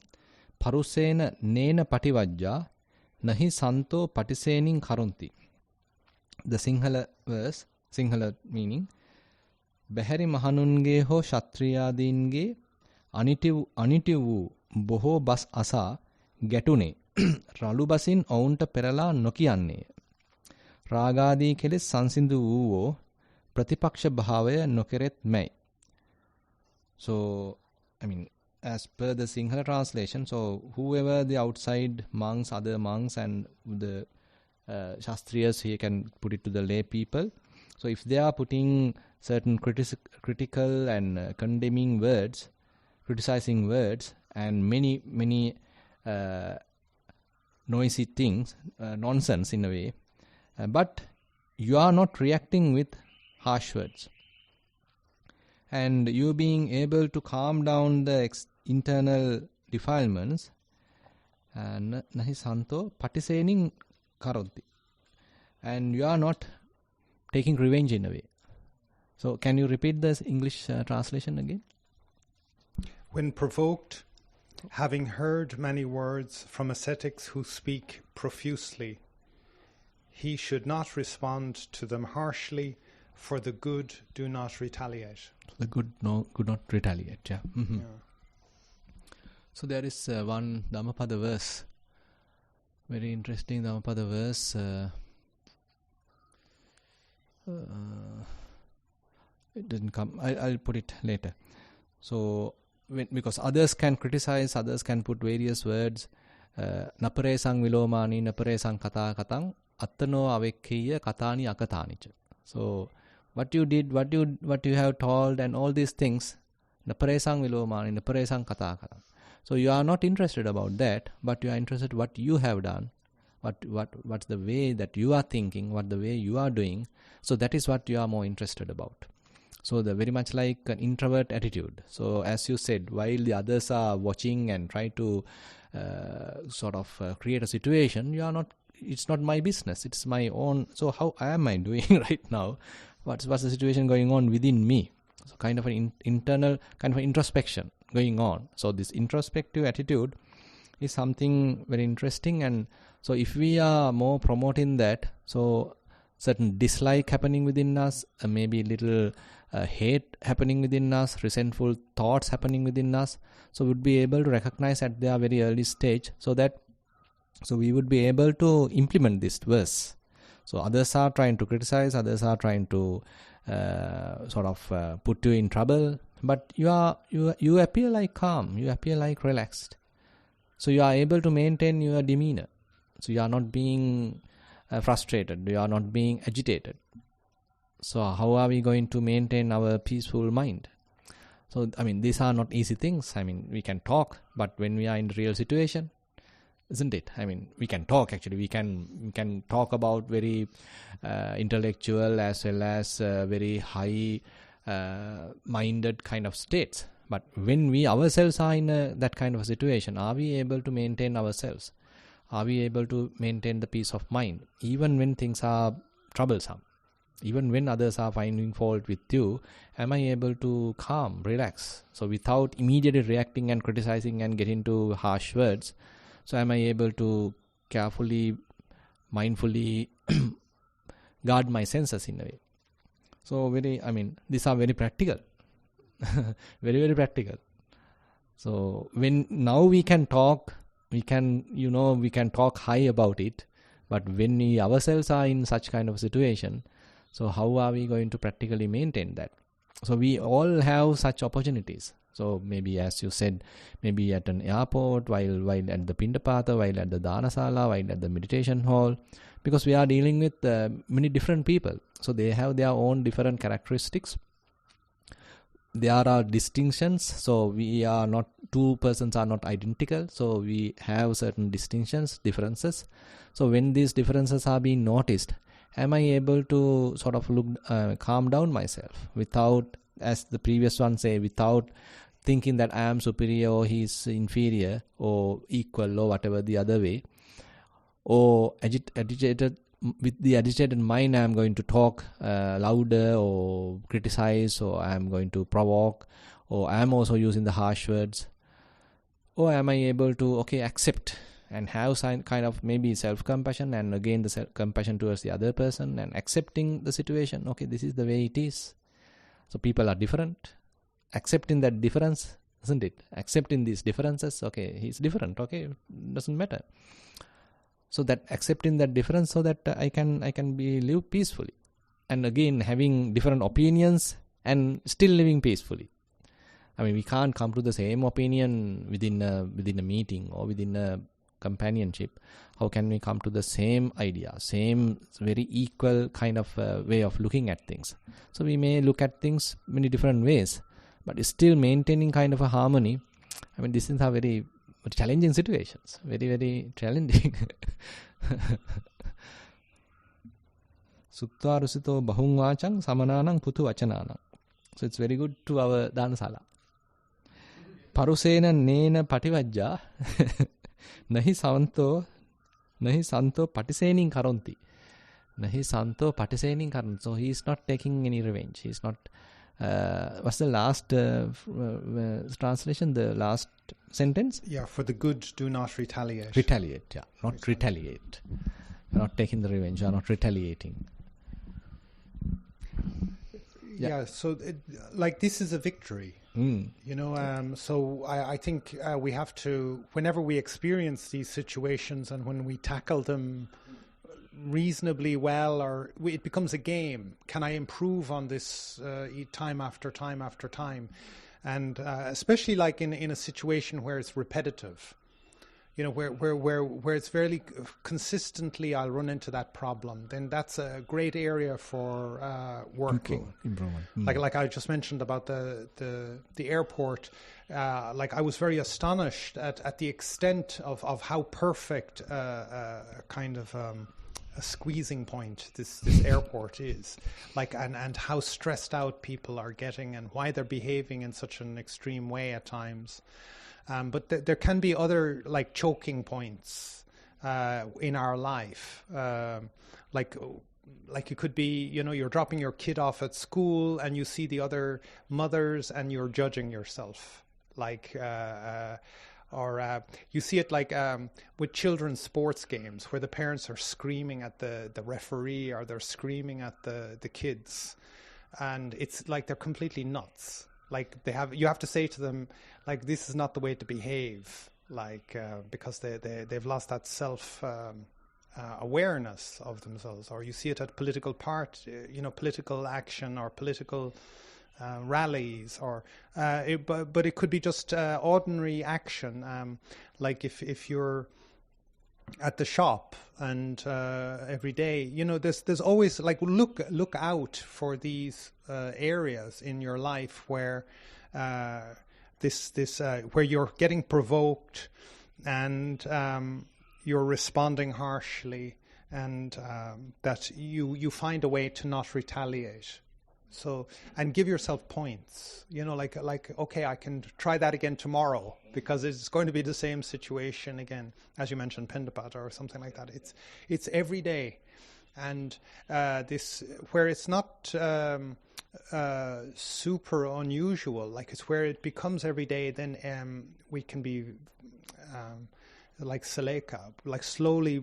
Speaker 1: parusena ne na pativajja nahi santo patisening karonti. The Sinhala verse, Sinhala meaning, Behari Mahanunge ho Kshatriyadinge අනිටි වූ බොහෝ bus අසා ගැටුනේ රළු බසින් ඔවුන්ට පෙරලා නොකියන්නේය. රාගාදී කෙලෙස් සංසිඳු වූවෝ ප්‍රතිපක්ෂ භාවය නොකෙරෙත් මැයි. So, as per the Sinhala translation, so whoever the outside monks, other monks, and the Shastriyas, he can put it to the lay people. So if they are putting certain critical and condemning words, criticizing words, and many noisy things, nonsense in a way, but you are not reacting with harsh words, and you being able to calm down the internal defilements, nahi santo patisening karonti, and you are not taking revenge in a way. So can you repeat this English translation again?
Speaker 3: When provoked, having heard many words from ascetics who speak profusely, he should not respond to them harshly, for the good do not retaliate.
Speaker 1: The good not retaliate. Yeah. Mm-hmm.
Speaker 3: Yeah.
Speaker 1: So there is one Dhammapada verse, very interesting Dhammapada verse. It didn't come. I'll put it later. So because others can criticize, others can put various words. Napare sang vilomani, napare sang kata katang, attano avekkiya katani akatanicha. So what you did, what you have told, and all these things, napare sang vilomani, napare sang kata katang. So you are not interested about that, but you are interested what you have done, what's the way that you are thinking, what the way you are doing. So that is what you are more interested about. So the very much like an introvert attitude. So as you said, while the others are watching and try to create a situation, you are not. It's not my business. It's my own. So how am I doing right now? What's the situation going on within me? So kind of an internal kind of an introspection going on. So this introspective attitude is something very interesting. And so if we are more promoting that, so certain dislike happening within us, maybe little hate happening within us, resentful thoughts happening within us, so we'd be able to recognize at their very early stage, so that So we would be able to implement this verse. So others are trying to criticize, others are trying to put you in trouble, but you appear like calm, you appear like relaxed. So you are able to maintain your demeanor. So you are not being frustrated, you are not being agitated. So how are we going to maintain our peaceful mind? So these are not easy things. We can talk, but when we are in the real situation, isn't it? We can talk actually. We can talk about very intellectual as well as very high minded kind of states. But when we ourselves are in that kind of a situation, are we able to maintain ourselves? Are we able to maintain the peace of mind even when things are troublesome? Even when others are finding fault with you, am I able to calm, relax? So without immediately reacting and criticizing and getting into harsh words, so am I able to carefully, mindfully guard my senses in a way? So these are very practical. Very, very practical. So when now we can talk, we can talk high about it, but when we ourselves are in such kind of situation, so how are we going to practically maintain that? So we all have such opportunities. So maybe, as you said, maybe at an airport, while at the Pindapata, while at the Dhanasala, while at the meditation hall, because we are dealing with many different people. So they have their own different characteristics. There are distinctions. So we are not, two persons are not identical. So we have certain distinctions, differences. So when these differences are being noticed, am I able to calm down myself without, as the previous one say, without thinking that I am superior or he is inferior or equal or whatever the other way, or agitated, with the agitated mind I am going to talk louder or criticize, or I am going to provoke, or I am also using the harsh words, or am I able to accept and have some kind of maybe self-compassion, and again the self-compassion towards the other person, and accepting the situation. Okay, this is the way it is. So people are different. Accepting that difference, isn't it? Accepting these differences. Okay, he's different. Okay, doesn't matter. So that accepting that difference, so that I can live peacefully, and again having different opinions and still living peacefully. We can't come to the same opinion within a meeting or within a companionship. How can we come to the same idea, same very equal kind of way of looking at things? So we may look at things many different ways, but still maintaining kind of a harmony. This is a very challenging situations. Very, very challenging. Sutta rusito bahung vachang samananang putu vachananang. So it's very good to our Dhanasala. Parusena nena pativajja nahi santo patisening karonti. Nahi santo patisening karonti. So he is not taking any revenge. He is not. What's the last translation? The last sentence?
Speaker 3: Yeah, for the good, do not retaliate.
Speaker 1: Retaliate, yeah. Not retaliate. You're not taking the revenge. You're not retaliating.
Speaker 3: Yeah, so this is a victory. So I think we have to, whenever we experience these situations and when we tackle them reasonably well, or it becomes a game. Can I improve on this time after time after time? And especially like in a situation where it's repetitive, where it's very consistently I'll run into that problem, then that's a great area for working.
Speaker 1: Improvement.
Speaker 3: Like I just mentioned about the airport. I was very astonished at the extent of how perfect kind of a squeezing point this airport is, and how stressed out people are getting and why they're behaving in such an extreme way at times. But there can be other choking points in our life, like it could be, you're dropping your kid off at school and you see the other mothers and you're judging yourself, or you see it with children's sports games where the parents are screaming at the referee, or they're screaming at the kids, and it's like they're completely nuts. You have to say to them, this is not the way to behave. like because they've lost that self awareness of themselves. Or you see it at political political action or political rallies, or but it could be just ordinary action, like if you're at the shop and every day, there's always like look out for these areas in your life where where you're getting provoked and you're responding harshly, and that you find a way to not retaliate. So, and give yourself points, like, okay, I can try that again tomorrow, because it's going to be the same situation again, as you mentioned, Pendapata or something like that. It's every day. And this, where it's not super unusual, like it's where it becomes every day, then we can be like saleka, like slowly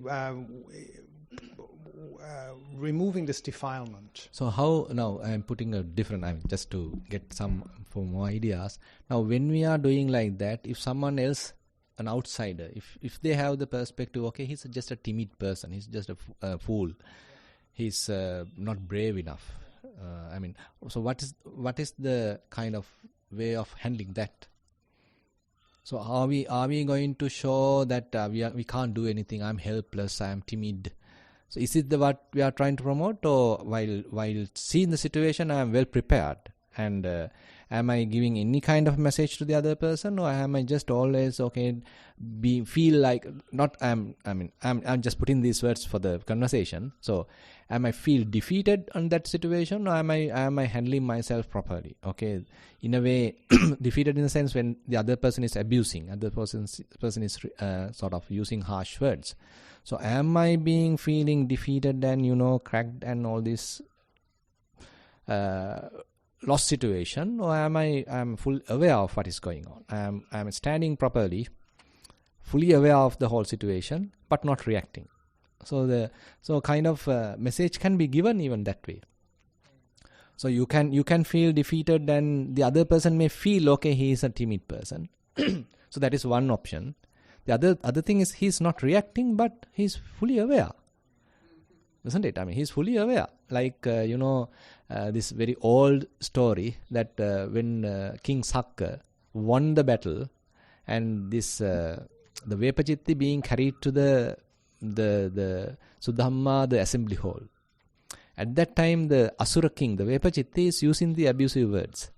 Speaker 3: removing this defilement.
Speaker 1: So how, now I am putting a different, just to get some for more ideas. Now when we are doing like that, if someone else, an outsider, if they have the perspective, okay, he's just a timid person, he's just a fool, he's not brave enough. So what is the kind of way of handling that? So are we going to show that we can't do anything, I'm helpless, I'm timid? So is it what we are trying to promote, or while seeing the situation, I am well prepared, and am I giving any kind of message to the other person, or am I just always feel like not? I'm just putting these words for the conversation. So am I feel defeated on that situation, or am I handling myself properly? Okay, in a way, defeated in the sense when the other person is abusing, other person is sort of using harsh words. So am I feeling defeated and cracked and all this lost situation, or I'm full aware of what is going on? I'm standing properly, fully aware of the whole situation, but not reacting. So kind of message can be given even that way. So you can feel defeated, and the other person may feel okay, he is a timid person. So that is one option. The other thing is he's not reacting, but he's fully aware, isn't it? He's fully aware. Like this very old story that when King Sakka won the battle, and this the Vepachitti being carried to the Sudhamma, the assembly hall. At that time, the Asura king, the Vepachitti, is using the abusive words,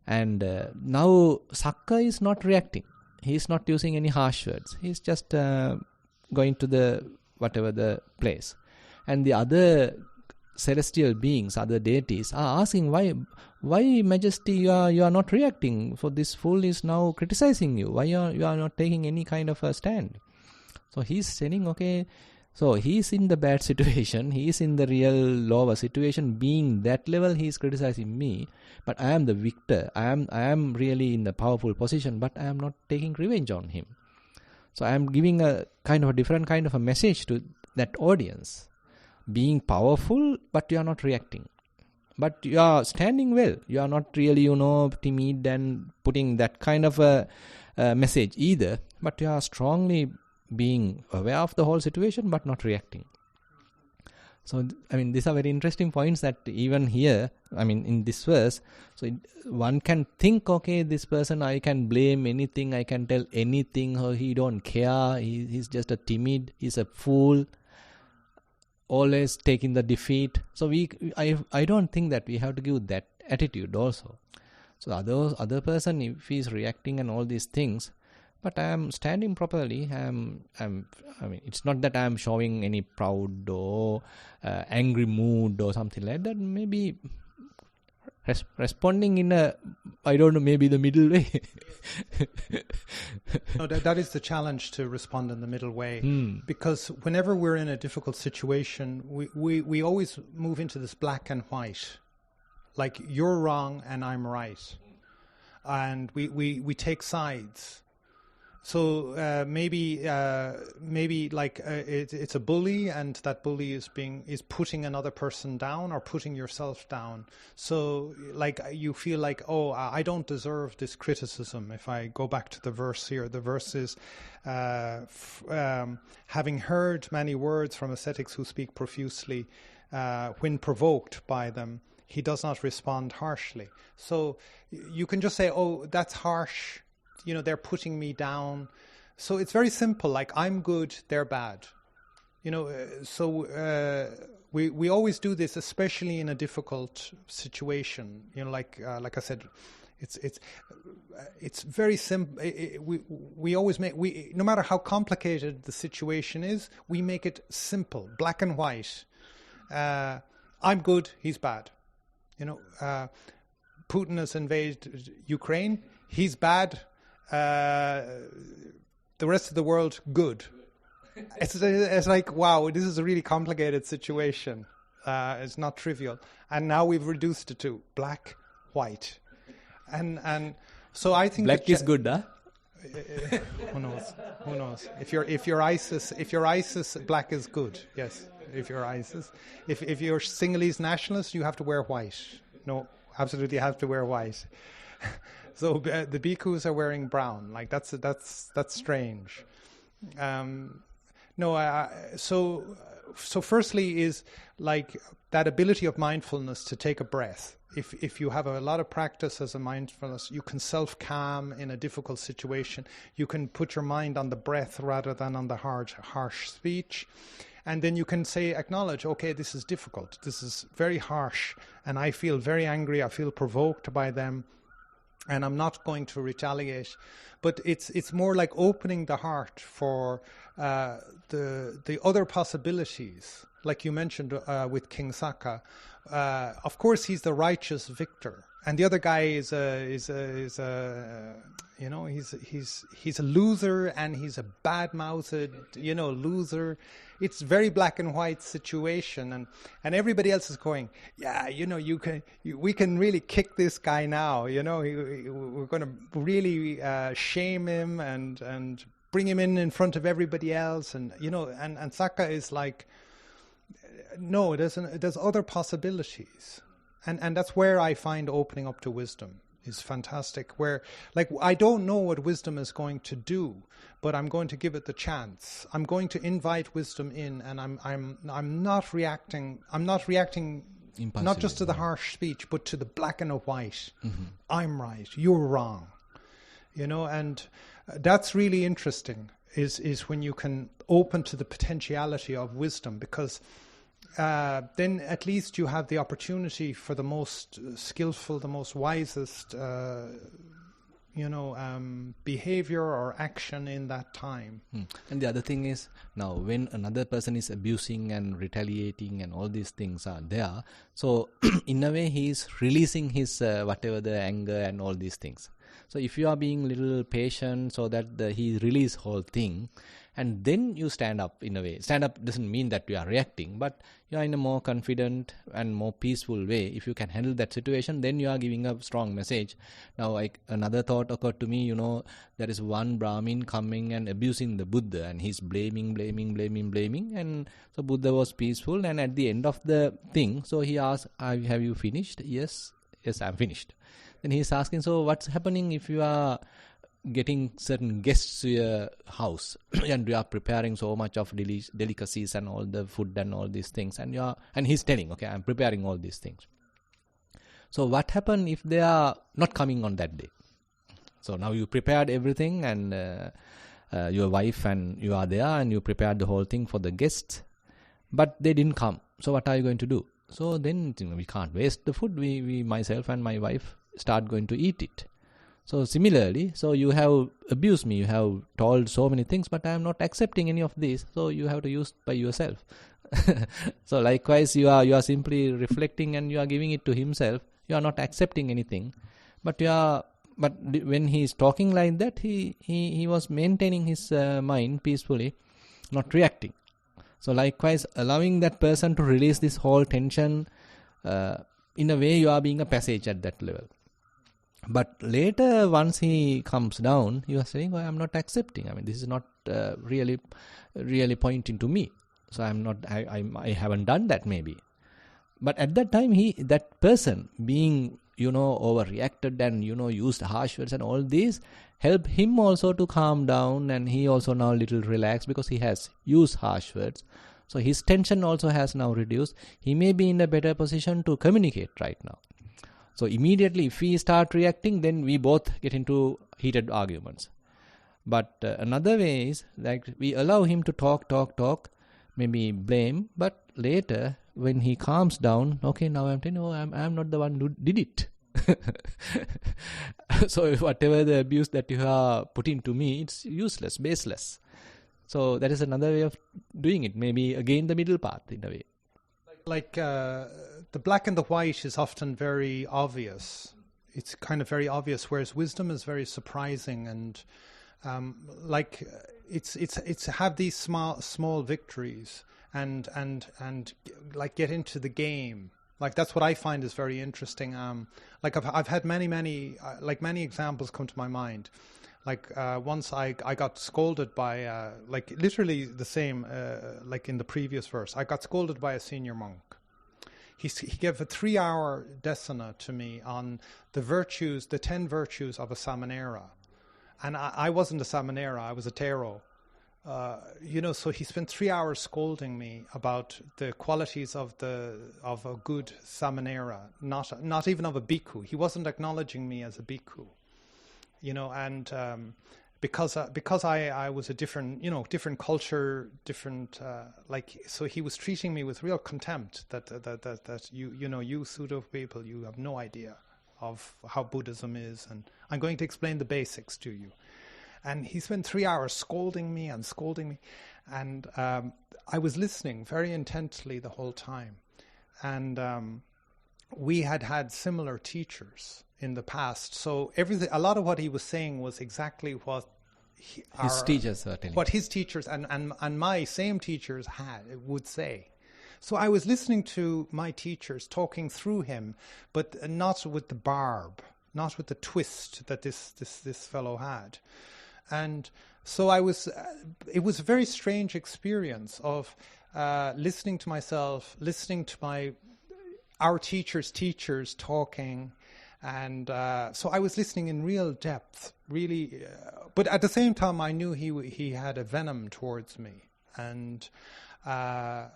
Speaker 1: and now Sakka is not reacting. He is not using any harsh words. He is just going to the place. And the other celestial beings, other deities, are asking, why Majesty, you are not reacting? For this fool is now criticizing you. Why you are not taking any kind of a stand? So he is saying, okay, so he is in the bad situation. He is in the real lower situation. Being that level, he is criticizing me. But I am the victor. I am really in the powerful position, but I am not taking revenge on him. So I am giving a kind of a different kind of a message to that audience. Being powerful, but you are not reacting. But you are standing well. You are not really, timid and putting that kind of a message either. But you are strongly being aware of the whole situation, but not reacting. So, these are very interesting points that even here, in this verse, so one can think, okay, this person, I can blame anything, I can tell anything, or he don't care, he's just a timid, he's a fool, always taking the defeat. So I don't think that we have to give that attitude also. So other person, if he's reacting and all these things, but I am standing properly. It's not that I am showing any proud or angry mood or something like that. Maybe responding in maybe the middle way.
Speaker 3: No, that is the challenge, to respond in the middle way. Because whenever we're in a difficult situation, we always move into this black and white. Like, you're wrong and I'm right. And we take sides. So maybe like it's a bully, and that bully is putting another person down or putting yourself down. So like you feel like, oh, I don't deserve this criticism. If I go back to the verse here, the verse is, having heard many words from ascetics who speak profusely, when provoked by them, he does not respond harshly. So you can just say, oh, that's harsh. They're putting me down. So it's very simple. Like, I'm good, they're bad. We always do this, especially in a difficult situation. Like I said, it's very simple. We always no matter how complicated the situation is, we make it simple, black and white. I'm good, he's bad. Putin has invaded Ukraine, he's bad. The rest of the world, good. It's like, wow, this is a really complicated situation. It's not trivial. And now we've reduced it to black, white. And so I think
Speaker 1: black is good, huh?
Speaker 3: Who knows? If you're ISIS, black is good. Yes. If you're ISIS. If you're Sinhalese nationalist, you have to wear white. No, absolutely have to wear white. So the bhikkhus are wearing brown. Like that's strange. So firstly is like that ability of mindfulness to take a breath. If you have a lot of practice as a mindfulness, you can self-calm in a difficult situation. You can put your mind on the breath rather than on the harsh speech. And then you can acknowledge, okay, this is difficult. This is very harsh. And I feel very angry. I feel provoked by them. And I'm not going to retaliate. But it's more like opening the heart for the other possibilities. Like you mentioned with King Saka. Of course, he's the righteous victor. And the other guy is a loser, and he's a bad-mouthed, loser. It's very black and white situation, and everybody else is going, yeah, we can really kick this guy now, we're going to really shame him and bring him in front of everybody else, and Saka is like, no, there's other possibilities. And that's where I find opening up to wisdom is fantastic. Where, like, I don't know what wisdom is going to do, but I'm going to give it the chance. I'm going to invite wisdom in, and I'm not reacting. I'm not reacting not just to the harsh speech, but to the black and the white. Mm-hmm. I'm right, you're wrong. And that's really interesting. Is when you can open to the potentiality of wisdom, because then at least you have the opportunity for the most skillful, the most wisest, behavior or action in that time.
Speaker 1: And the other thing is, now when another person is abusing and retaliating and all these things are there, so in a way he is releasing his whatever the anger and all these things. So if you are being little patient so that he release whole thing, and then you stand up in a way. Stand up doesn't mean that you are reacting, but you are in a more confident and more peaceful way. If you can handle that situation, then you are giving a strong message. Now, another thought occurred to me, there is one Brahmin coming and abusing the Buddha, and he's blaming. And so Buddha was peaceful, and at the end of the thing, so he asked, have you finished? Yes, I'm finished. Then he's asking, so what's happening if you are getting certain guests to your house and you are preparing so much of delicacies and all the food and all these things, and he's telling, okay, I'm preparing all these things. So what happened if they are not coming on that day? So now you prepared everything, and your wife and you are there, and you prepared the whole thing for the guests, but they didn't come. So what are you going to do? So then we can't waste the food. We myself and my wife start going to eat it. So similarly, so you have abused me, you have told so many things, but I am not accepting any of these. So you have to use by yourself. So likewise, you are simply reflecting and you are giving it to himself. You are not accepting anything, but when he is talking like that, he was maintaining his mind peacefully, not reacting. So likewise, allowing that person to release this whole tension, in a way, you are being a passage at that level. But later, once he comes down, he was saying, I'm not accepting. I mean, this is not really pointing to me. So I haven't done that maybe. But at that time, that person being, overreacted and, used harsh words and all these, help him also to calm down, and he also now little relaxed because he has used harsh words. So his tension also has now reduced. He may be in a better position to communicate right now. So immediately if we start reacting, then we both get into heated arguments. But another way is like we allow him to talk, maybe blame, but later when he calms down, okay, now I'm telling you, I'm not the one who did it. So whatever the abuse that you are putting to me, it's useless, baseless. So that is another way of doing it. Maybe again the middle path in a way.
Speaker 3: Like the black and the white is often very obvious. It's kind of very obvious, whereas wisdom is very surprising, and it's have these small victories and like get into the game. Like that's what I find is very interesting. Like I've had many examples come to my mind. Like once I got scolded by like literally the same like in the previous verse. I got scolded by a senior monk. He gave a 3-hour desana to me on the 10 virtues of a samanera, and I wasn't a samanera. I was a Thero. So he spent 3 hours scolding me about the qualities of a good samanera, not even of a bhikkhu. He wasn't acknowledging me as a bhikkhu. And because I was a different culture, so he was treating me with real contempt. That you pseudo people, you have no idea of how Buddhism is, and I'm going to explain the basics to you. And he spent 3 hours scolding me, and I was listening very intently the whole time. And we had similar teachers in the past, so a lot of what he was saying was exactly what
Speaker 1: his teachers certainly.
Speaker 3: What his teachers and my same teachers would say. So I was listening to my teachers talking through him, but not with the barb, not with the twist that this fellow had. And so it was a very strange experience of listening to myself, listening to our teachers talking. And so I was listening in real depth, really. But at the same time, I knew he had a venom towards me. And, at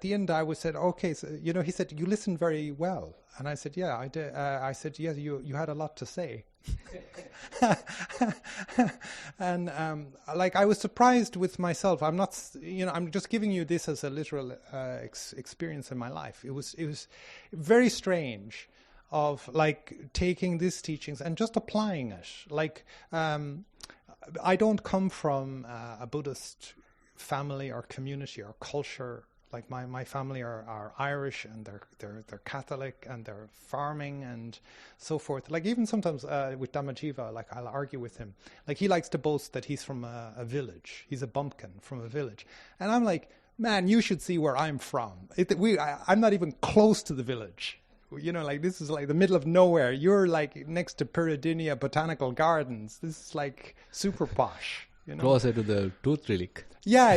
Speaker 3: the end, I said, okay, so, he said, you listened very well. And I said, yeah, I did. I said, yes, you had a lot to say. And I was surprised with myself. I'm not, I'm just giving you this as a literal experience in my life. It was very strange of taking these teachings and just applying it. I don't come from a Buddhist family or community or culture. Like my family are Irish, and they're Catholic, and they're farming and so forth. Like even sometimes with Dhammajiva, I'll argue with him. Like he likes to boast that he's from a village. He's a bumpkin from a village, and I'm like, man, you should see where I'm from. I'm not even close to the village. This is like the middle of nowhere. You're like next to Pyridinea Botanical Gardens. This is like super posh.
Speaker 1: Closer to the tooth relic.
Speaker 3: Yeah.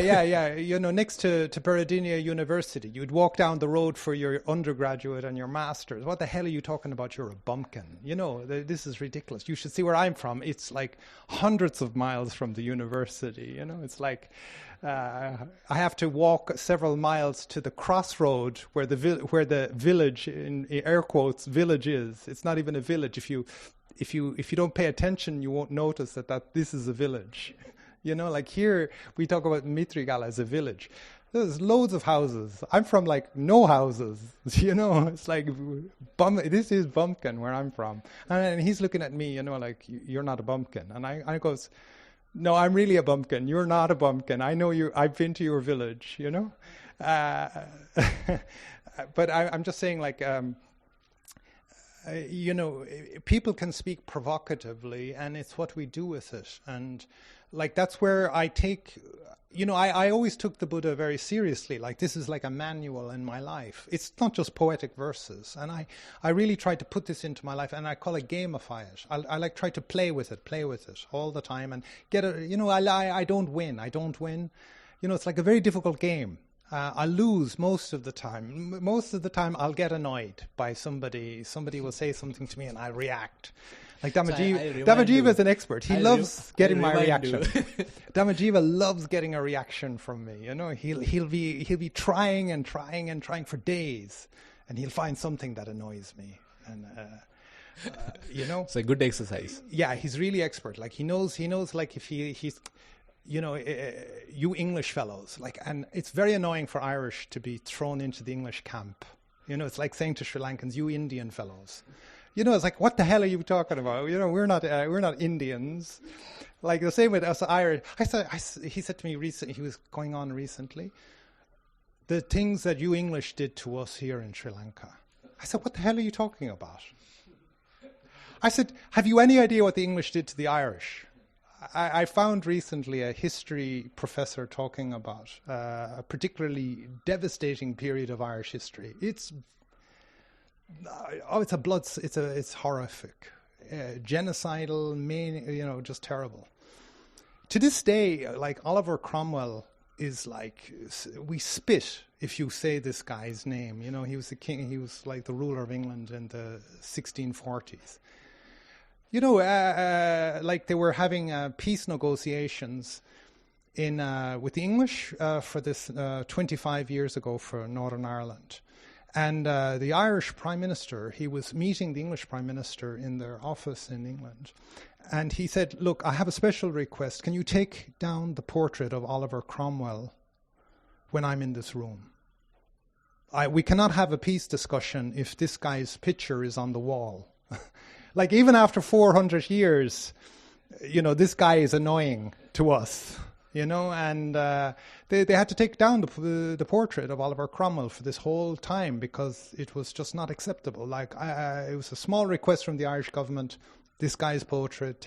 Speaker 3: Next to Pyridinea University. You'd walk down the road for your undergraduate and your master's. What the hell are you talking about? You're a bumpkin. This is ridiculous. You should see where I'm from. It's like hundreds of miles from the university. It's like I have to walk several miles to the crossroad where the village, in air quotes, village is. It's not even a village. If you don't pay attention, you won't notice that this is a village. Here we talk about Mitrigala as a village. There's loads of houses. I'm from no houses. It's like this is bumpkin where I'm from. And he's looking at me, you're not a bumpkin. And I goes, no, I'm really a bumpkin. You're not a bumpkin. I know you. I've been to your village. But I'm just saying, people can speak provocatively, and it's what we do with it. And like that's where I take, I always took the Buddha very seriously. Like this is like a manual in my life. It's not just poetic verses. And I really try to put this into my life, and I call it gamify it. I like try to play with it all the time and get it. I don't win. It's like a very difficult game. I lose most of the time. Most of the time I'll get annoyed by somebody. Somebody will say something to me and I react. Like Dhammajiva is an expert. He loves getting my reaction. Dhammajiva loves getting a reaction from me. He'll be trying for days, and he'll find something that annoys me. And
Speaker 1: it's a good exercise.
Speaker 3: Yeah, he's really expert. Like he knows. Like if he's, you English fellows. Like, and it's very annoying for Irish to be thrown into the English camp. It's like saying to Sri Lankans, "You Indian fellows." It's like, what the hell are you talking about? We're not Indians. Like the same with us Irish. He said to me recently, he was going on recently, the things that you English did to us here in Sri Lanka. I said, what the hell are you talking about? I said, have you any idea what the English did to the Irish? I found recently a history professor talking about a particularly devastating period of Irish history. It's horrific, genocidal, just terrible. To this day, like Oliver Cromwell is like, we spit if you say this guy's name. He was the king. He was like the ruler of England in the 1640s. Like they were having peace negotiations with the English for this 25 years ago for Northern Ireland. And the Irish Prime Minister, he was meeting the English Prime Minister in their office in England. And he said, look, I have a special request. Can you take down the portrait of Oliver Cromwell when I'm in this room? We cannot have a peace discussion if this guy's picture is on the wall. Like even after 400 years, this guy is annoying to us. And they had to take down the portrait of Oliver Cromwell for this whole time because it was just not acceptable. Like it was a small request from the Irish government. This guy's portrait,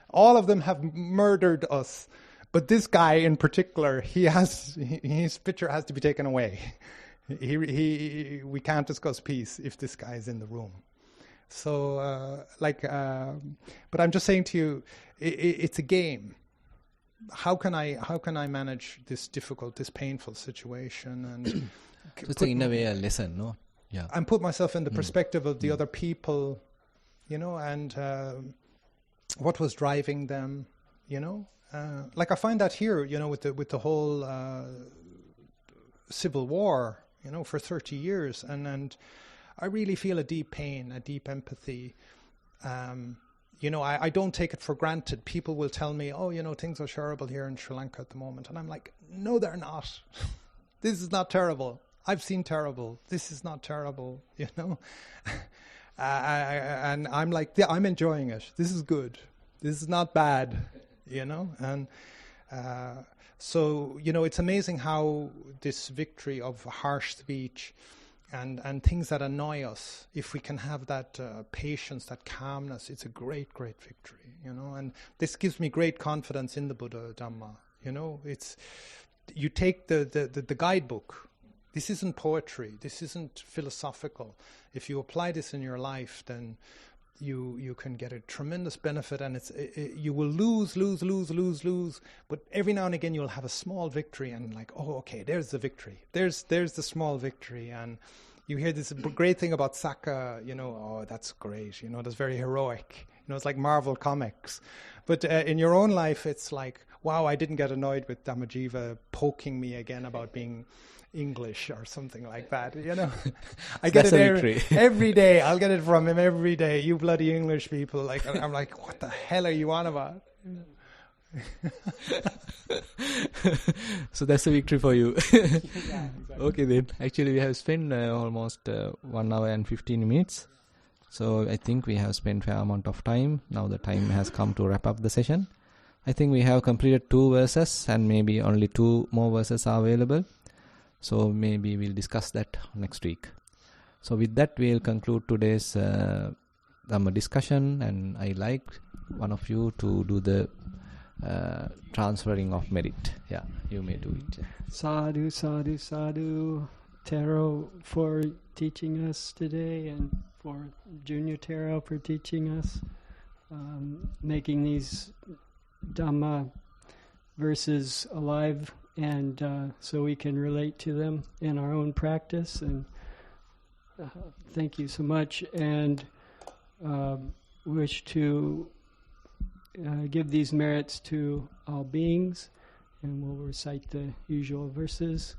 Speaker 3: all of them have murdered us, but this guy in particular, his picture has to be taken away. We can't discuss peace if this guy is in the room. So but I'm just saying to you, it's a game. How can I manage this difficult, this painful situation, and
Speaker 1: so it's in a way a lesson, no? Yeah.
Speaker 3: And put myself in the perspective of the other people, and what was driving them, like I find that here, with the whole civil war, for 30 years, and I really feel a deep pain, a deep empathy. I don't take it for granted. People will tell me, things are terrible here in Sri Lanka at the moment. And I'm like, no, they're not. This is not terrible. I've seen terrible. This is not terrible, and I'm like, yeah, I'm enjoying it. This is good. This is not bad, And so, it's amazing how this victory of harsh speech and things that annoy us, if we can have that patience, that calmness, it's a great, great victory, and this gives me great confidence in the Buddha Dhamma. It's, you take the guidebook. This isn't poetry. This isn't philosophical. If you apply this in your life, then you can get a tremendous benefit, and you will lose, but every now and again you'll have a small victory, and like, oh, okay, there's the victory. There's the small victory, and you hear this great thing about Saka, oh, that's great, that's very heroic. It's like Marvel Comics. But in your own life, it's like, wow, I didn't get annoyed with Dhammajiva poking me again about being English or something like that, I get it every day. I'll get it from him every day. You bloody English people! Like, I'm like, what the hell are you on about?
Speaker 1: So that's a victory for you.
Speaker 2: Yeah, exactly.
Speaker 1: Okay then. Actually, we have spent almost 1 hour and 15 minutes. So I think we have spent fair amount of time. Now the time has come to wrap up the session. I think we have completed 2 verses, and maybe only 2 more verses are available. So maybe we'll discuss that next week. So with that, we'll conclude today's Dhamma discussion, and I like one of you to do the transferring of merit. Yeah, you may do it.
Speaker 2: Sadhu, sadhu, sadhu. Thero for teaching us today, and for Junior Thero for teaching us, making these Dhamma verses alive, and so we can relate to them in our own practice. And thank you so much, and wish to give these merits to all beings, and we'll recite the usual verses.